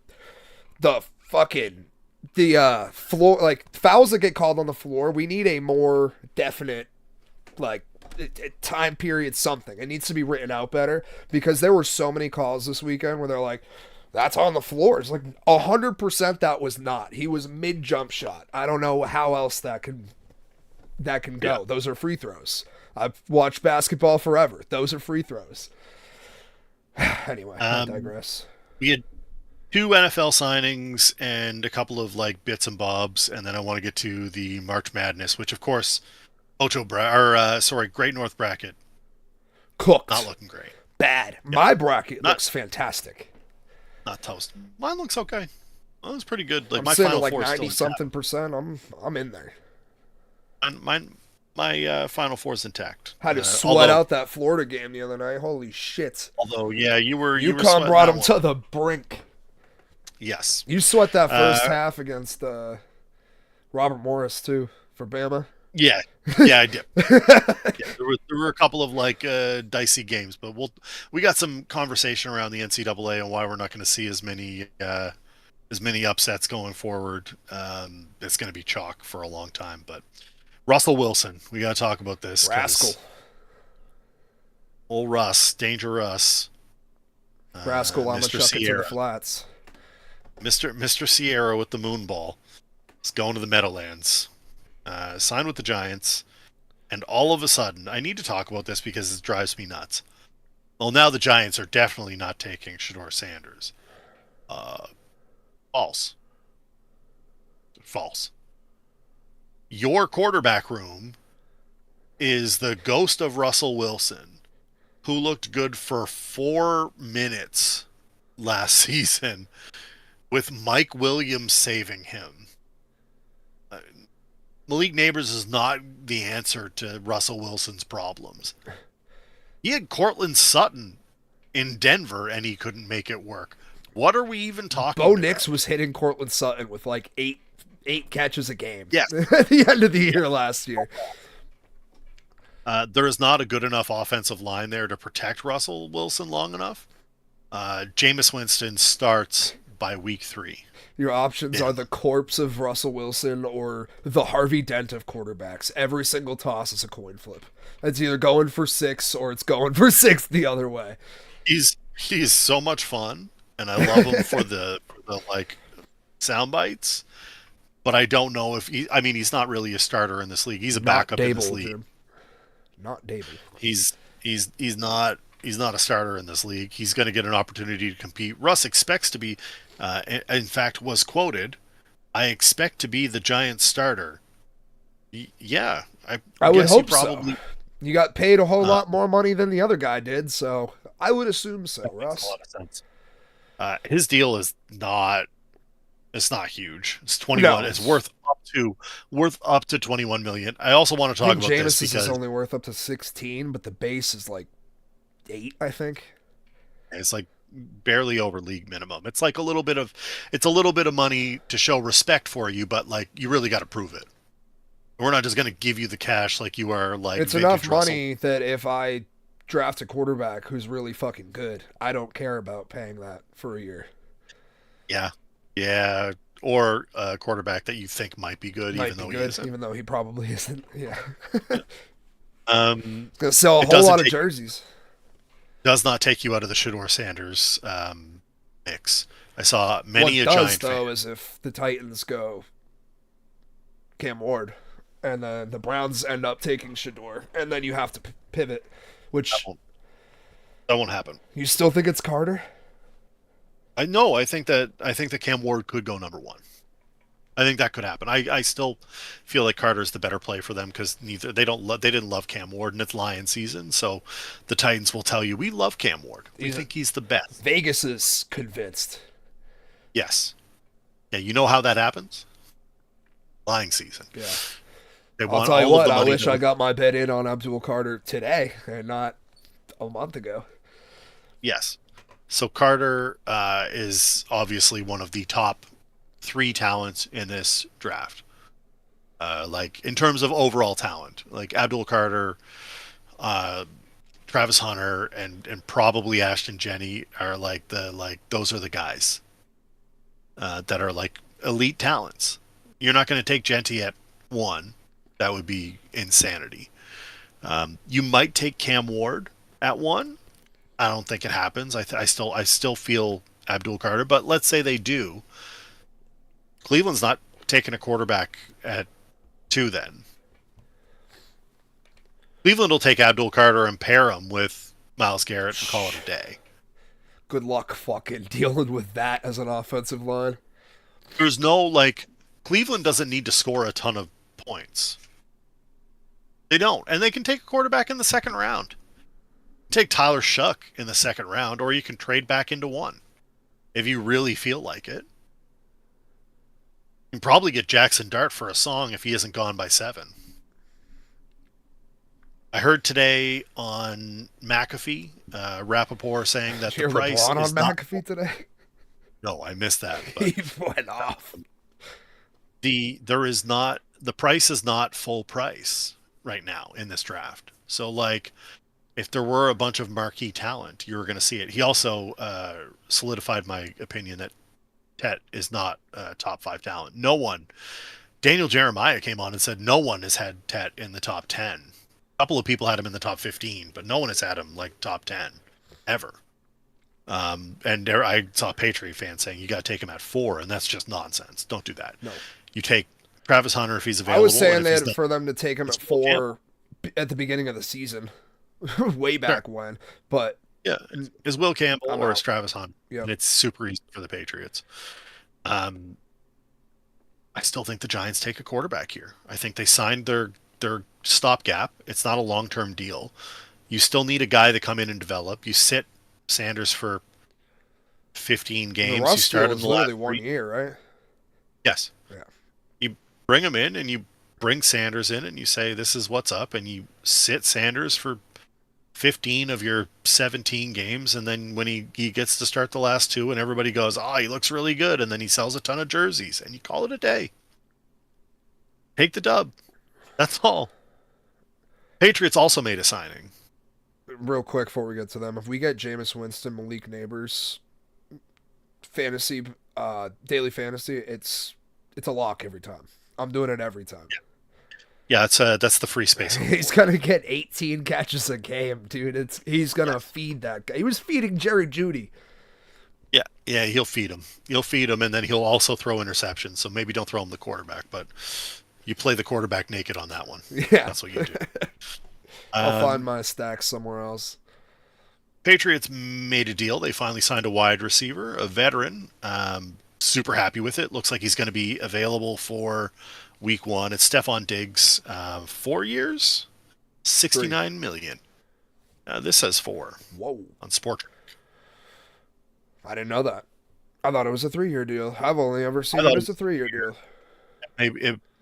floor, like fouls that get called on the floor, we need a more definite, like, time period something. It needs to be written out better because there were so many calls this weekend where they're like, that's on the floor. It's like 100% that was not. He was mid jump shot. I don't know how else that can go. Yeah. Those are free throws. I've watched basketball forever. Those are free throws. Anyway, I digress. We had 2 NFL signings and a couple of like bits and bobs, and then I want to get to the March Madness, which of course, Great North bracket. Cooked. Not looking great. Bad. Yeah. My bracket looks fantastic. Not toast. Mine looks okay. Well, it's pretty good. Like I'm my final four, like 90-something%. I'm in there. My Final Four's intact. Had to sweat out that Florida game the other night. Holy shit! Although, yeah, UConn brought him to the brink. Yes, you sweat that first half against Robert Morris too for Bama. Yeah, I did. There were a couple of like dicey games, but we got some conversation around the NCAA and why we're not going to see as many upsets going forward. It's going to be chalk for a long time, but. Russell Wilson, we got to talk about this. Rascal. Old Russ, Danger Russ. Rascal, I'm going to chuck it to the flats. Mr. Sierra with the moon ball. He's going to the Meadowlands. Signed with the Giants. And all of a sudden, I need to talk about this because it drives me nuts. Well, now the Giants are definitely not taking Shedeur Sanders. False. Your quarterback room is the ghost of Russell Wilson, who looked good for 4 minutes last season with Mike Williams saving him. Malik Neighbors is not the answer to Russell Wilson's problems. He had Cortland Sutton in Denver and he couldn't make it work. What are we even talking about? Bo Nix was hitting Cortland Sutton with like 8 8 catches a game. Yes. At the end of the year last year. There is not a good enough offensive line there to protect Russell Wilson long enough. Jameis Winston starts by week 3. Your options are the corpse of Russell Wilson or the Harvey Dent of quarterbacks. Every single toss is a coin flip. It's either going for 6 or it's going for 6 the other way. He's so much fun, and I love him for the like sound bites. But I don't know if he's not really a starter in this league. He's a backup in this league. Jim. Not Dable. He's not a starter in this league. He's going to get an opportunity to compete. Russ expects to be, in fact, was quoted, "I expect to be the Giants starter." Yeah, I would guess hope probably, so. You got paid a whole lot more money than the other guy did, so I would assume so, Russ. Makes a lot of sense. His deal is not. It's not huge. It's 21. No. It's worth up to 21 million. I also want to talk about this because because is only worth up to 16, but the base is like 8, I think. It's like barely over league minimum. It's like a little bit of money to show respect for you, but like you really got to prove it. We're not just going to give you the cash like you are like. It's enough money that if I draft a quarterback who's really fucking good, I don't care about paying that for a year. Yeah, or a quarterback that you think might be good, Might even be though good, he isn't. even though he probably isn't. Yeah. Gonna sell a whole lot of jerseys. Does not take you out of the Shedeur Sanders mix. I saw many what a does, Giant though, fan. is if the Titans go Cam Ward and the Browns end up taking Shedeur, and then you have to pivot, which that won't happen. You still think it's Carter? I think that Cam Ward could go number 1. I think that could happen. I still feel like Carter's the better play for them because they didn't love Cam Ward, and it's Lion season, so the Titans will tell you we love Cam Ward. We think he's the best. Vegas is convinced. Yes. Yeah, you know how that happens? Lying season. Yeah. I'll tell you what, I wish I got my bet in on Abdul Carter today and not a month ago. Yes. So Carter is obviously one of the top 3 talents in this draft. Like in terms of overall talent, like Abdul Carter, Travis Hunter, and probably Ashton Jenney are those are the guys that are like elite talents. You're not going to take Genty at 1. That would be insanity. You might take Cam Ward at 1. I don't think it happens. I still feel Abdul Carter, but let's say they do. Cleveland's not taking a quarterback at 2 then. Cleveland will take Abdul Carter and pair him with Myles Garrett and call it a day. Good luck fucking dealing with that as an offensive line. There's no, Cleveland doesn't need to score a ton of points. They don't. And they can take a quarterback in the second round. Take Tyler Shuck in the second round, or you can trade back into 1 if you really feel like it. You can probably get Jackson Dart for a song if he hasn't gone by 7. I heard today on McAfee, Rappaport saying that the price LeBron is on not... McAfee today? No, I missed that. But he went off. The price is not full price right now in this draft. So if there were a bunch of marquee talent, you were going to see it. He also solidified my opinion that Tet is not a top 5 talent. No one. Daniel Jeremiah came on and said no one has had Tet in the top 10. A couple of people had him in the top 15, but no one has had him top 10 ever. And there, I saw a Patriot fan saying you got to take him at 4, and that's just nonsense. Don't do that. No. You take Travis Hunter if he's available. I was saying that for them to take him at 4 at the beginning of the season. Way back when, but yeah, is Will Campbell or is Travis Hunt? Yeah, and it's super easy for the Patriots. I still think the Giants take a quarterback here. I think they signed their stopgap. It's not a long-term deal. You still need a guy to come in and develop. You sit Sanders for 15 games. Russ you started was literally 1 year, right? Yes. Yeah. You bring him in and you bring Sanders in and you say this is what's up, and you sit Sanders for 15 of your 17 games, and then when he gets to start the last 2 and everybody goes, he looks really good, and then he sells a ton of jerseys and you call it a day. Take the dub. That's all. Patriots also made a signing. Real quick before we get to them, if we get Jameis Winston, Malik Neighbors, fantasy, daily fantasy, it's a lock every time. I'm doing it every time. Yeah, that's the free space. He's gonna get 18 catches a game, dude. He's gonna feed that guy. He was feeding Jerry Jeudy. Yeah, he'll feed him. He'll feed him, and then he'll also throw interceptions. So maybe don't throw him the quarterback, but you play the quarterback naked on that one. Yeah, that's what you do. I'll find my stacks somewhere else. Patriots made a deal. They finally signed a wide receiver, a veteran. Super happy with it. Looks like he's going to be available for week 1. It's Stephon Diggs, 4 years, $69 million. This says 4. Whoa. On Sport. I didn't know that. I thought it was a 3-year deal. I've only ever seen it as a 3-year deal.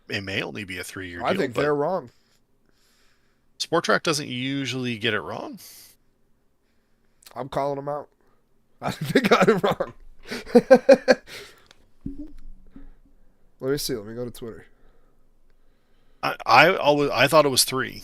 It may only be a 3-year deal. I think they're wrong. Sport Track doesn't usually get it wrong. I'm calling them out. I think they got it wrong. Let me see. Let me go to Twitter. I thought it was 3.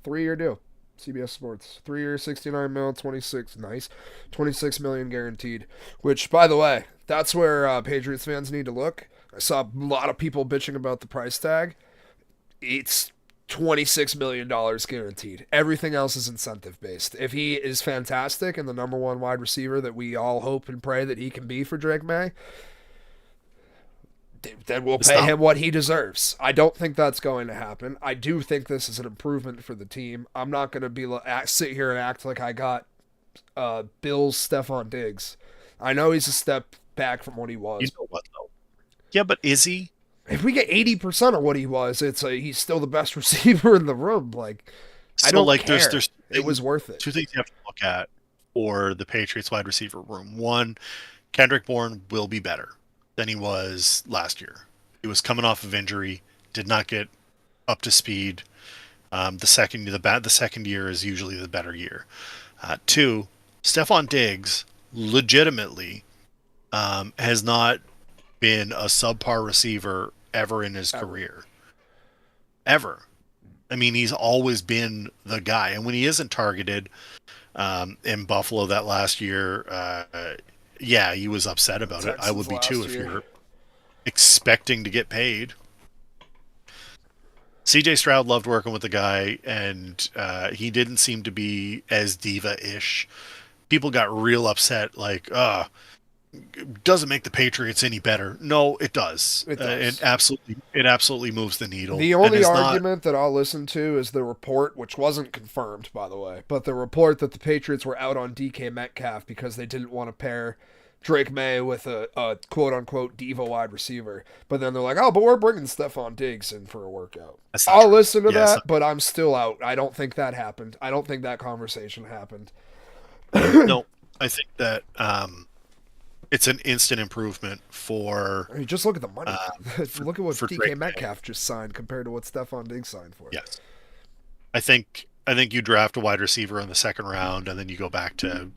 Three-year deal. CBS Sports. 3 years, 69 mil, 26. Nice. 26 million guaranteed. Which, by the way, that's where Patriots fans need to look. I saw a lot of people bitching about the price tag. It's $26 million guaranteed. Everything else is incentive-based. If he is fantastic and the number one wide receiver that we all hope and pray that he can be for Drake May, then we'll pay him what he deserves. I don't think that's going to happen. I do think this is an improvement for the team. I'm not going to sit here and act like I got Bill's Stephon Diggs. I know he's a step back from what he was. You know what, though? Yeah, but is he? If we get 80% of what he was, he's still the best receiver in the room. I don't care. It was worth it. 2 things you have to look at for the Patriots wide receiver room. 1, Kendrick Bourne will be better than he was last year. He was coming off of injury, did not get up to speed. The second year is usually the better year. 2, Stephon Diggs legitimately has not been a subpar receiver ever in his career. Ever. I mean, he's always been the guy. And when he isn't targeted in Buffalo that last year, yeah, he was upset about it. I would be too if you're expecting to get paid. CJ Stroud loved working with the guy, and he didn't seem to be as diva-ish. People got real upset, like, it doesn't make the Patriots any better. No, it does. It does. It absolutely moves the needle. The only argument that I'll listen to is the report, which wasn't confirmed, by the way, but the report that the Patriots were out on DK Metcalf because they didn't want to pair Drake May with a quote-unquote diva wide receiver. But then they're like, oh, but we're bringing Stephon Diggs in for a workout. I'll listen to that, but I'm still out. I don't think that happened. I don't think that conversation happened. No, I think that it's an instant improvement for... I mean, just look at the money. Look at what DK Metcalf just signed compared to what Stephon Diggs signed for. Yes. I think you draft a wide receiver in the second round, and then you go back to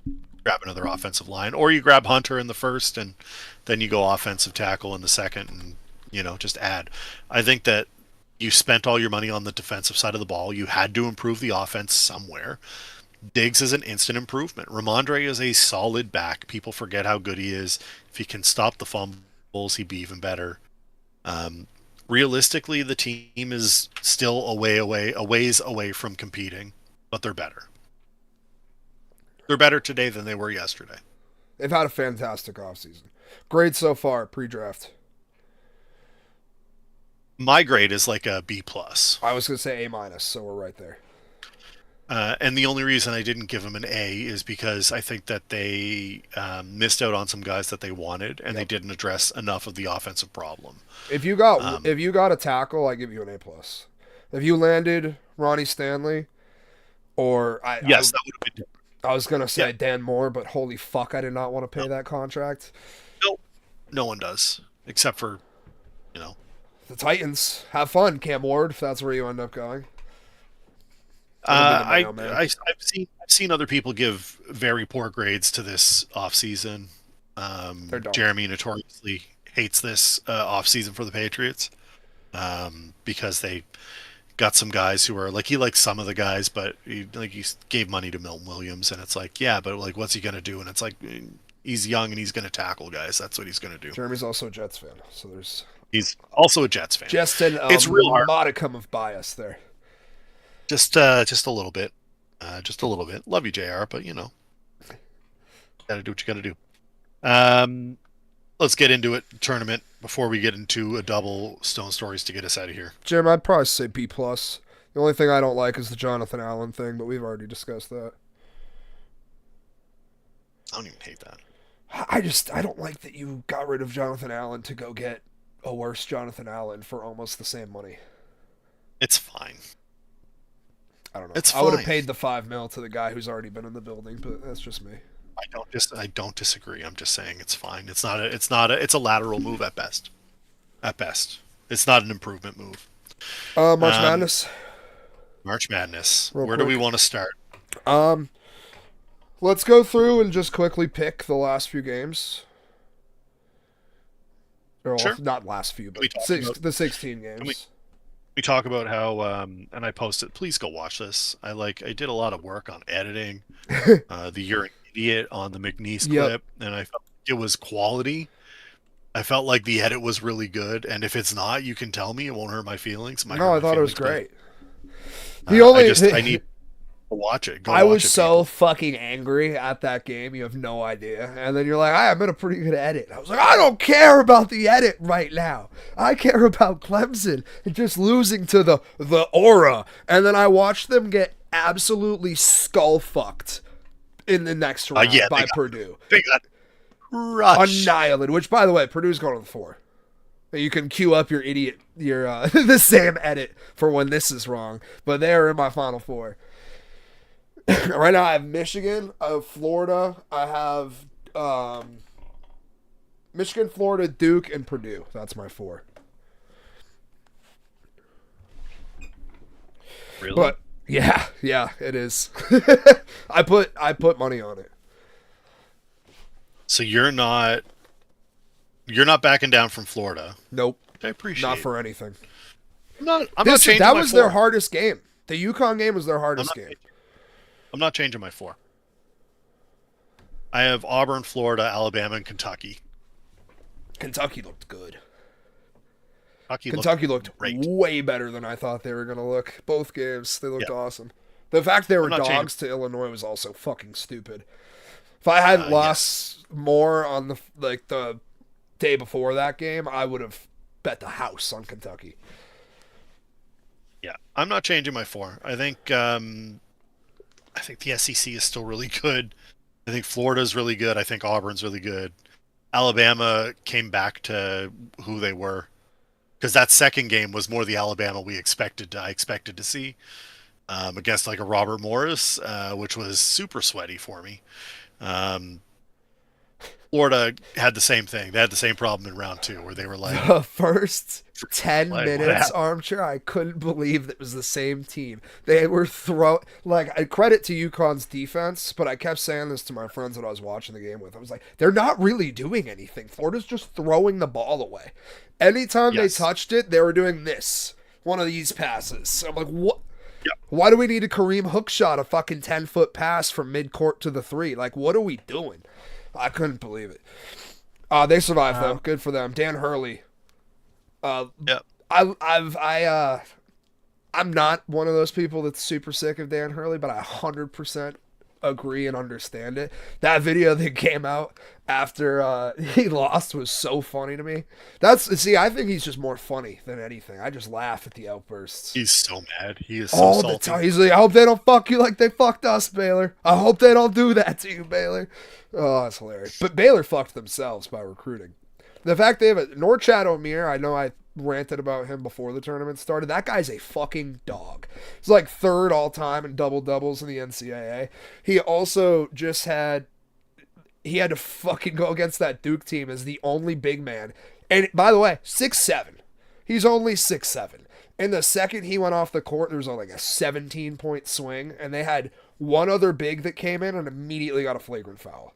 grab another offensive line. Or you grab Hunter in the first, and then you go offensive tackle in the second, and, just add. I think that you spent all your money on the defensive side of the ball. You had to improve the offense somewhere. Diggs is an instant improvement. Ramondre is a solid back. People forget how good he is. If he can stop the fumbles, he'd be even better. Realistically, the team is still a ways away from competing, but they're better. They're better today than they were yesterday. They've had a fantastic offseason. Grade so far, pre-draft. My grade is like a B+. I was going to say A-, so we're right there. And the only reason I didn't give them an A is because I think that they missed out on some guys that they wanted, and they didn't address enough of the offensive problem. If you got a tackle, I give you an A+. If you landed Ronnie Stanley, or that would have been different. I was gonna say Dan Moore, but holy fuck, I did not want to pay that contract. No one does, except for the Titans. Have fun, Cam Ward, if that's where you end up going. I've seen other people give very poor grades to this offseason. Jeremy notoriously hates this offseason for the Patriots because they got some guys who are like, he likes some of the guys, but he gave money to Milton Williams, and it's like, yeah, but like, what's he gonna do? And it's like, he's young and he's gonna tackle guys. That's what he's gonna do. Jeremy's also a Jets fan, so he's also a Jets fan. Just it's real hard. Modicum of bias there. Just a little bit. Just a little bit. Love you, JR, but gotta do what you gotta do. Let's get into it. Tournament before we get into a double Stone Stories to get us out of here. Jim, I'd probably say B+. The only thing I don't like is the Jonathan Allen thing, but we've already discussed that. I don't even hate that. I don't like that you got rid of Jonathan Allen to go get a worse Jonathan Allen for almost the same money. It's fine. I don't know. It's I would have fine. paid the $5 million to the guy who's already been in the building, but that's just me. I don't disagree. I'm just saying it's fine. It's a lateral move at best. At best. It's not an improvement move. March Madness. March Madness. Real Where quick. do we want to start? Let's go through and just quickly pick the last few games. Or Sure. Not last few, but the 16 games. We talk about how, and I posted, please go watch this. I did a lot of work on editing the You're an Idiot on the McNeese clip, and I felt it was quality. I felt like the edit was really good, and if it's not, you can tell me. It won't hurt my feelings. I thought it was great. I need to watch it. I was so fucking angry at that game, you have no idea. And then you're like, I'm in a pretty good edit. I was like, I don't care about the edit right now. I care about Clemson and just losing to the aura. And then I watched them get absolutely skull fucked in the next round by Purdue. They got crushed. Annihilated, which, by the way, Purdue's going to the 4. You can queue up your the same edit for when this is wrong. But they are in my Final Four. Right now I have Michigan, I have Florida, I have Michigan, Florida, Duke, and Purdue. That's my 4. Really? But yeah, it is. I put money on it. So you're not backing down from Florida. Nope. I appreciate. Not for anything. I'm not changing that my was 4. their hardest game. The UConn game was their hardest game. I'm not changing my 4. I have Auburn, Florida, Alabama, and Kentucky. Kentucky looked good. Kentucky looked great. Way better than I thought they were going to look. Both games, they looked awesome. The fact they were dogs to Illinois was also fucking stupid. If I hadn't lost more on the day before that game, I would have bet the house on Kentucky. Yeah, I'm not changing my 4. I think the SEC is still really good. I think Florida's really good. I think Auburn's really good. Alabama came back to who they were, because that second game was more the Alabama I expected to see against like a Robert Morris, which was super sweaty for me. Florida had the same thing. They had the same problem in round 2 where they were like, the first 10 minutes, Armchair, I couldn't believe that was the same team. They were I credit to UConn's defense, but I kept saying this to my friends that I was watching the game with. I was like, they're not really doing anything. Florida's just throwing the ball away. Anytime they touched it, they were doing this. One of these passes. So I'm like, what? Yep. Why do we need a Kareem hook shot, a fucking 10-foot pass from midcourt to the 3? Like, what are we doing? I couldn't believe it. They survived though. Good for them. Dan Hurley. Yep. I'm not one of those people that's super sick of Dan Hurley, but I 100% agree and understand it. That video that came out after he lost was so funny to me. I think he's just more funny than anything. I just laugh at the outbursts. He's so mad. He is so all salty. the time. He's like, I hope they don't fuck you like they fucked us, Baylor. I hope they don't do that to you, Baylor. Oh, that's hilarious. But Baylor fucked themselves by recruiting. The fact they have Norchad O'Meara, I know I ranted about him before the tournament started. That guy's a fucking dog. He's like 3rd all time in double-doubles in the NCAA. He also just had to fucking go against that Duke team as the only big man. And by the way, 6'7". He's only 6'7". And the second he went off the court, there was like a 17-point swing, and they had one other big that came in and immediately got a flagrant foul.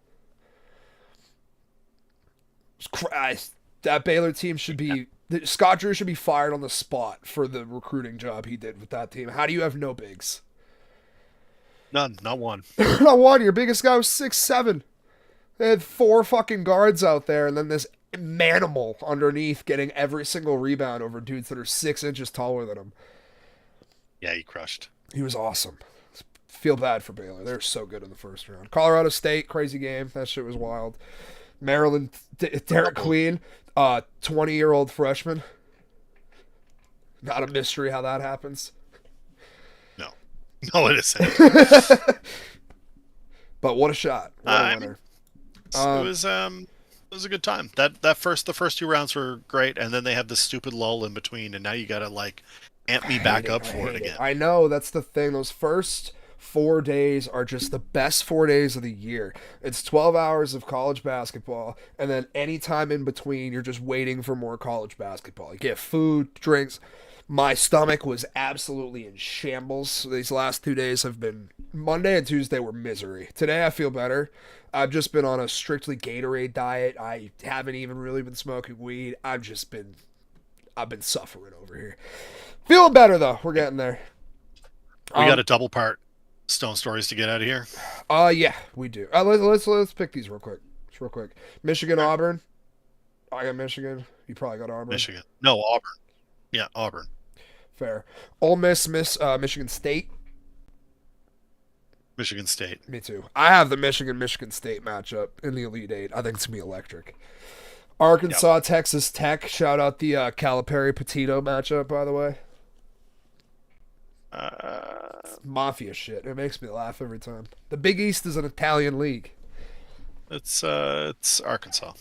That Baylor team should be Scott Drew should be fired on the spot for the recruiting job he did with that team. How do you have no bigs? None, not one. Not one. Your biggest guy was 6'7". They had 4 fucking guards out there, and then this manimal underneath getting every single rebound over dudes that are 6 inches taller than him. Yeah, he crushed. He was awesome. Feel bad for Baylor. They're so good in the first round. Colorado State, crazy game. That shit was wild. Maryland, Derek Queen, 20-year-old freshman. Not a mystery how that happens. No, it isn't. But what a shot! What a winner. It was a good time. The first 2 rounds were great, and then they have this stupid lull in between, and now you gotta like amp me back up for it again. I know, that's the thing. Those first 4 days are just the best 4 days of the year. It's 12 hours of college basketball, and then any time in between, you're just waiting for more college basketball. You get food, drinks. My stomach was absolutely in shambles. These last 2 days have been... Monday and Tuesday were misery. Today I feel better. I've just been on a strictly Gatorade diet. I haven't even really been smoking weed. I've been suffering over here. Feeling better though. We're getting there. We got a double part Stone Stories to get out of here. Yeah, we do. Let's pick these real quick. Just real quick. Michigan, Auburn. I got Michigan. You probably got Auburn. Michigan. No, Auburn. Yeah, Auburn. Fair. Ole Miss, Michigan State. Michigan State. Me too. I have the Michigan State matchup in the Elite Eight. I think it's going to be electric. Arkansas, Texas Tech. Shout out the Calipari-Patino matchup, by the way. It's mafia shit. It makes me laugh every time. The Big East is an Italian league. It's Arkansas.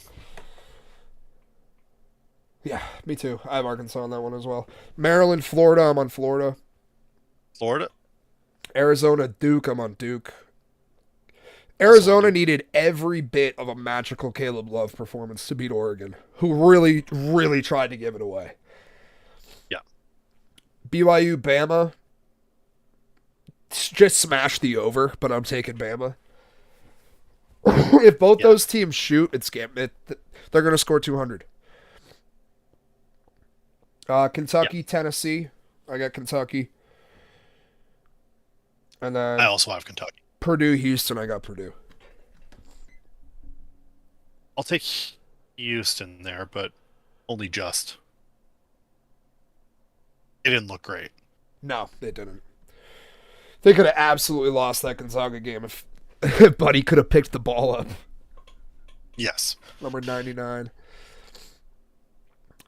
Yeah, me too. I have Arkansas on that one as well. Maryland, Florida. I'm on Florida. Florida? Arizona, Duke. I'm on Duke. Arizona needed every bit of a magical Caleb Love performance to beat Oregon, who really, really tried to give it away. Yeah. BYU, Bama. Just smash the over, but I'm taking Bama. If both those teams shoot, they're going to score 200. Kentucky, Tennessee. I got Kentucky. And then I also have Kentucky. Purdue, Houston. I got Purdue. I'll take Houston there, but only just. It didn't look great. No, they didn't. They could have absolutely lost that Gonzaga game if Buddy could have picked the ball up. Yes. Number 99.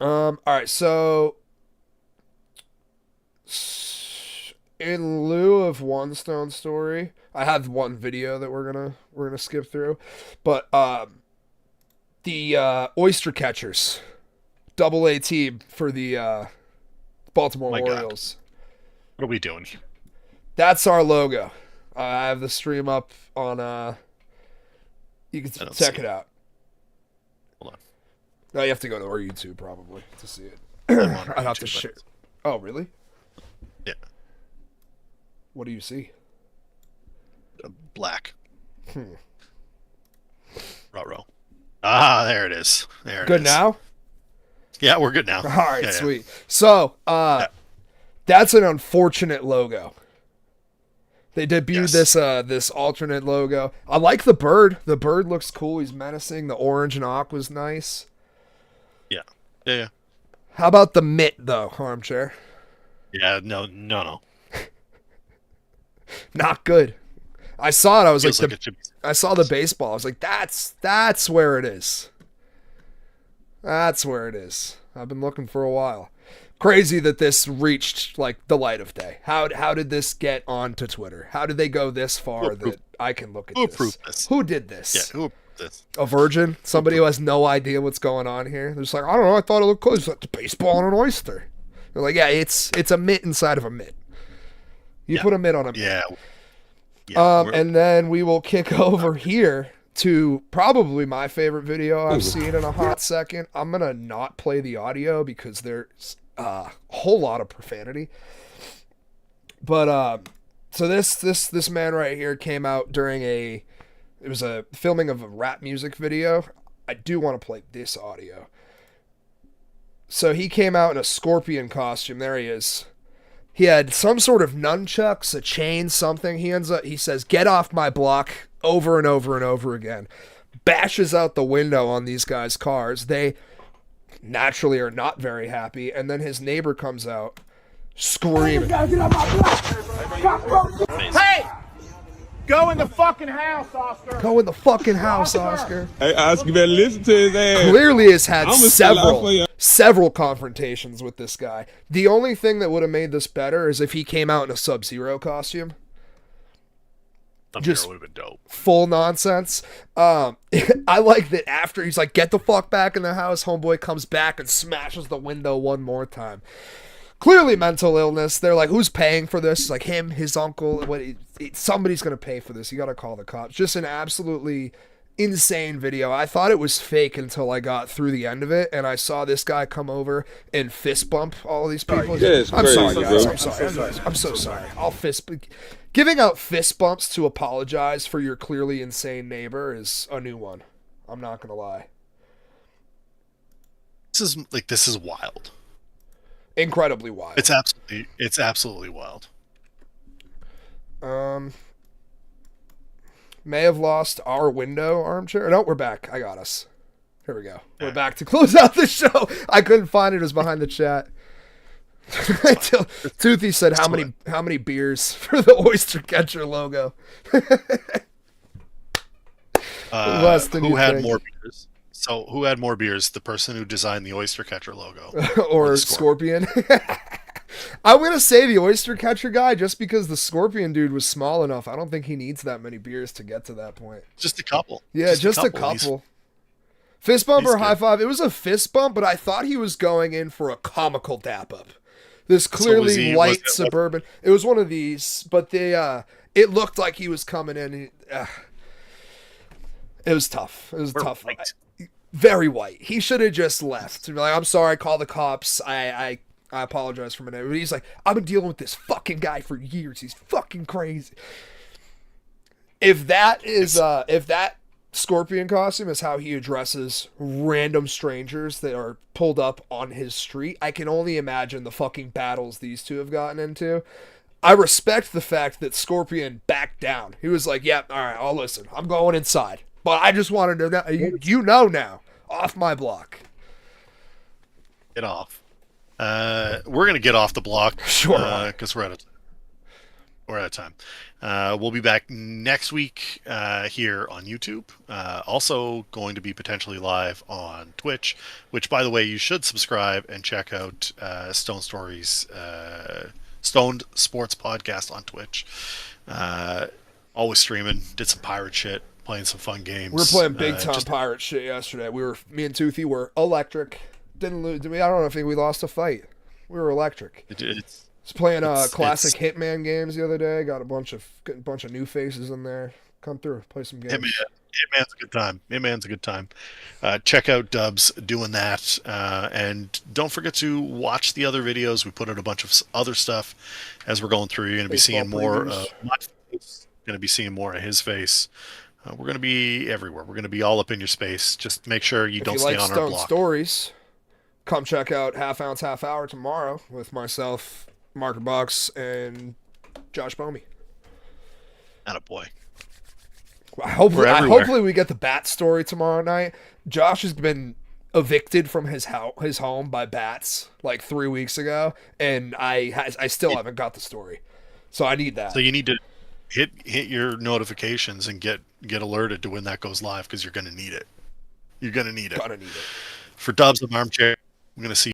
All right, so in lieu of one Stone Story, I have one video that we're gonna skip through, but the Oyster Catchers, AA team for the Baltimore Orioles. God. What are we doing here? That's our logo. I have the stream up on. You can check it out. Hold on. No, you have to go to our YouTube probably to see it. I'd have to share. Oh, really? Yeah. What do you see? Black. Ruh-roh. Ah, there it is. There it is. Good now? Yeah, we're good now. All right, sweet. So, that's an unfortunate logo. They debuted this alternate logo. I like the bird. The bird looks cool. He's menacing. The orange and aqua's nice. Yeah. Yeah. How about the mitt, though, Armchair? Yeah, no. Not good. I saw it. I was Feels like, I saw the baseball. I was like, that's where it is. That's where it is. I've been looking for a while. Crazy that this reached like the light of day. How did this get onto Twitter? How did they go this far that I can look at this? Who approved this? Who did this? Yeah, who approved this? A virgin? Somebody who has no idea what's going on here? They're just like, I don't know. I thought it looked cool. It's like the baseball on an oyster. They're like, yeah, it's a mitt inside of a mitt. You put a mitt on a mitt. Yeah. And then we will kick over here to probably my favorite video I've seen in a hot second. I'm going to not play the audio because there's a whole lot of profanity. But so this man right here came out during it was a filming of a rap music video. I do want to play this audio. So he came out in a scorpion costume. There he is. He had some sort of nunchucks, a chain, something. He says, "Get off my block," over and over and over again. Bashes out the window on these guys' cars. They naturally are not very happy. And then his neighbor comes out screaming. Hey! Go in the fucking house, Oscar. Go in the fucking house, Oscar. Hey, Oscar, you better listen to his ass. Clearly has had I'ma sell out for you. several confrontations with this guy. The only thing that would have made this better is if he came out in a Sub-Zero costume. Just would have been dope. Full nonsense. I like that after he's like, "Get the fuck back in the house," homeboy comes back and smashes the window one more time. Clearly mental illness. They're like, "Who's paying for this?" Like him, his uncle. Somebody's going to pay for this. You got to call the cops. Just an absolutely insane video. I thought it was fake until I got through the end of it, and I saw this guy come over and fist bump all these people. I'm sorry, guys. I'm so sorry. I'll fist. Giving out fist bumps to apologize for your clearly insane neighbor is a new one. I'm not going to lie. This is wild. Incredibly wild. It's absolutely wild. May have lost our window armchair. No, we're back. I got us. Here we go. We're back to close out the show. I couldn't find it. It was behind the chat. Toothy said, how many beers for the oyster catcher logo? Less than who had more beers? So who had more beers? The person who designed the oyster catcher logo, or Scorpion? I'm going to say the oyster catcher guy just because the Scorpion dude was small enough. I don't think he needs that many beers to get to that point. Just a couple. Yeah, just a couple. Fist bump or high five? It was a fist bump, but I thought he was going in for a comical dap up. This clearly white Suburban. It was one of these, but it looked like he was coming in. It was tough. It was tough. White. Very white. He should have just left. Like, "I'm sorry, call the cops. I apologize for a minute." But he's like, "I've been dealing with this fucking guy for years. He's fucking crazy." If that Scorpion costume is how he addresses random strangers that are pulled up on his street, I can only imagine the fucking battles these two have gotten into. I respect the fact that Scorpion backed down. He was like, "Yep, all right, I'll listen. I'm going inside. But I just wanted to know, you know now, off my block." Get off. We're going to get off the block. Sure. Because we're out of time. We'll be back next week here on YouTube. Also going to be potentially live on Twitch, which, by the way, you should subscribe and check out Stone Stories, Stoned Sports Podcast on Twitch. Always streaming. Did some pirate shit. Playing some fun games. We were playing big time pirate shit yesterday. Me and Toothy were electric. Didn't lose. I don't think we lost a fight. We were electric. It's playing classic Hitman games the other day. Got a bunch of new faces in there. Come through, play some games. Hitman's a good time. Check out Dubs doing that, and don't forget to watch the other videos. We put out a bunch of other stuff as we're going through. You're going to be seeing more of my face. Going to be seeing more of his face. We're going to be everywhere. We're going to be all up in your space. Just make sure you don't stay on our block. Stories, come check out Half Ounce Half Hour tomorrow with myself, Marker Bucks, and Josh Bomey. Attaboy. Hopefully we get the bat story tomorrow night. Josh has been evicted from his home by bats like 3 weeks ago, and I still haven't got the story. So I need that. So you need to hit your notifications and get alerted to when that goes live, because you're going to need it. You're going to need it. Gotta need it. For Dubs of Armchair, I'm going to see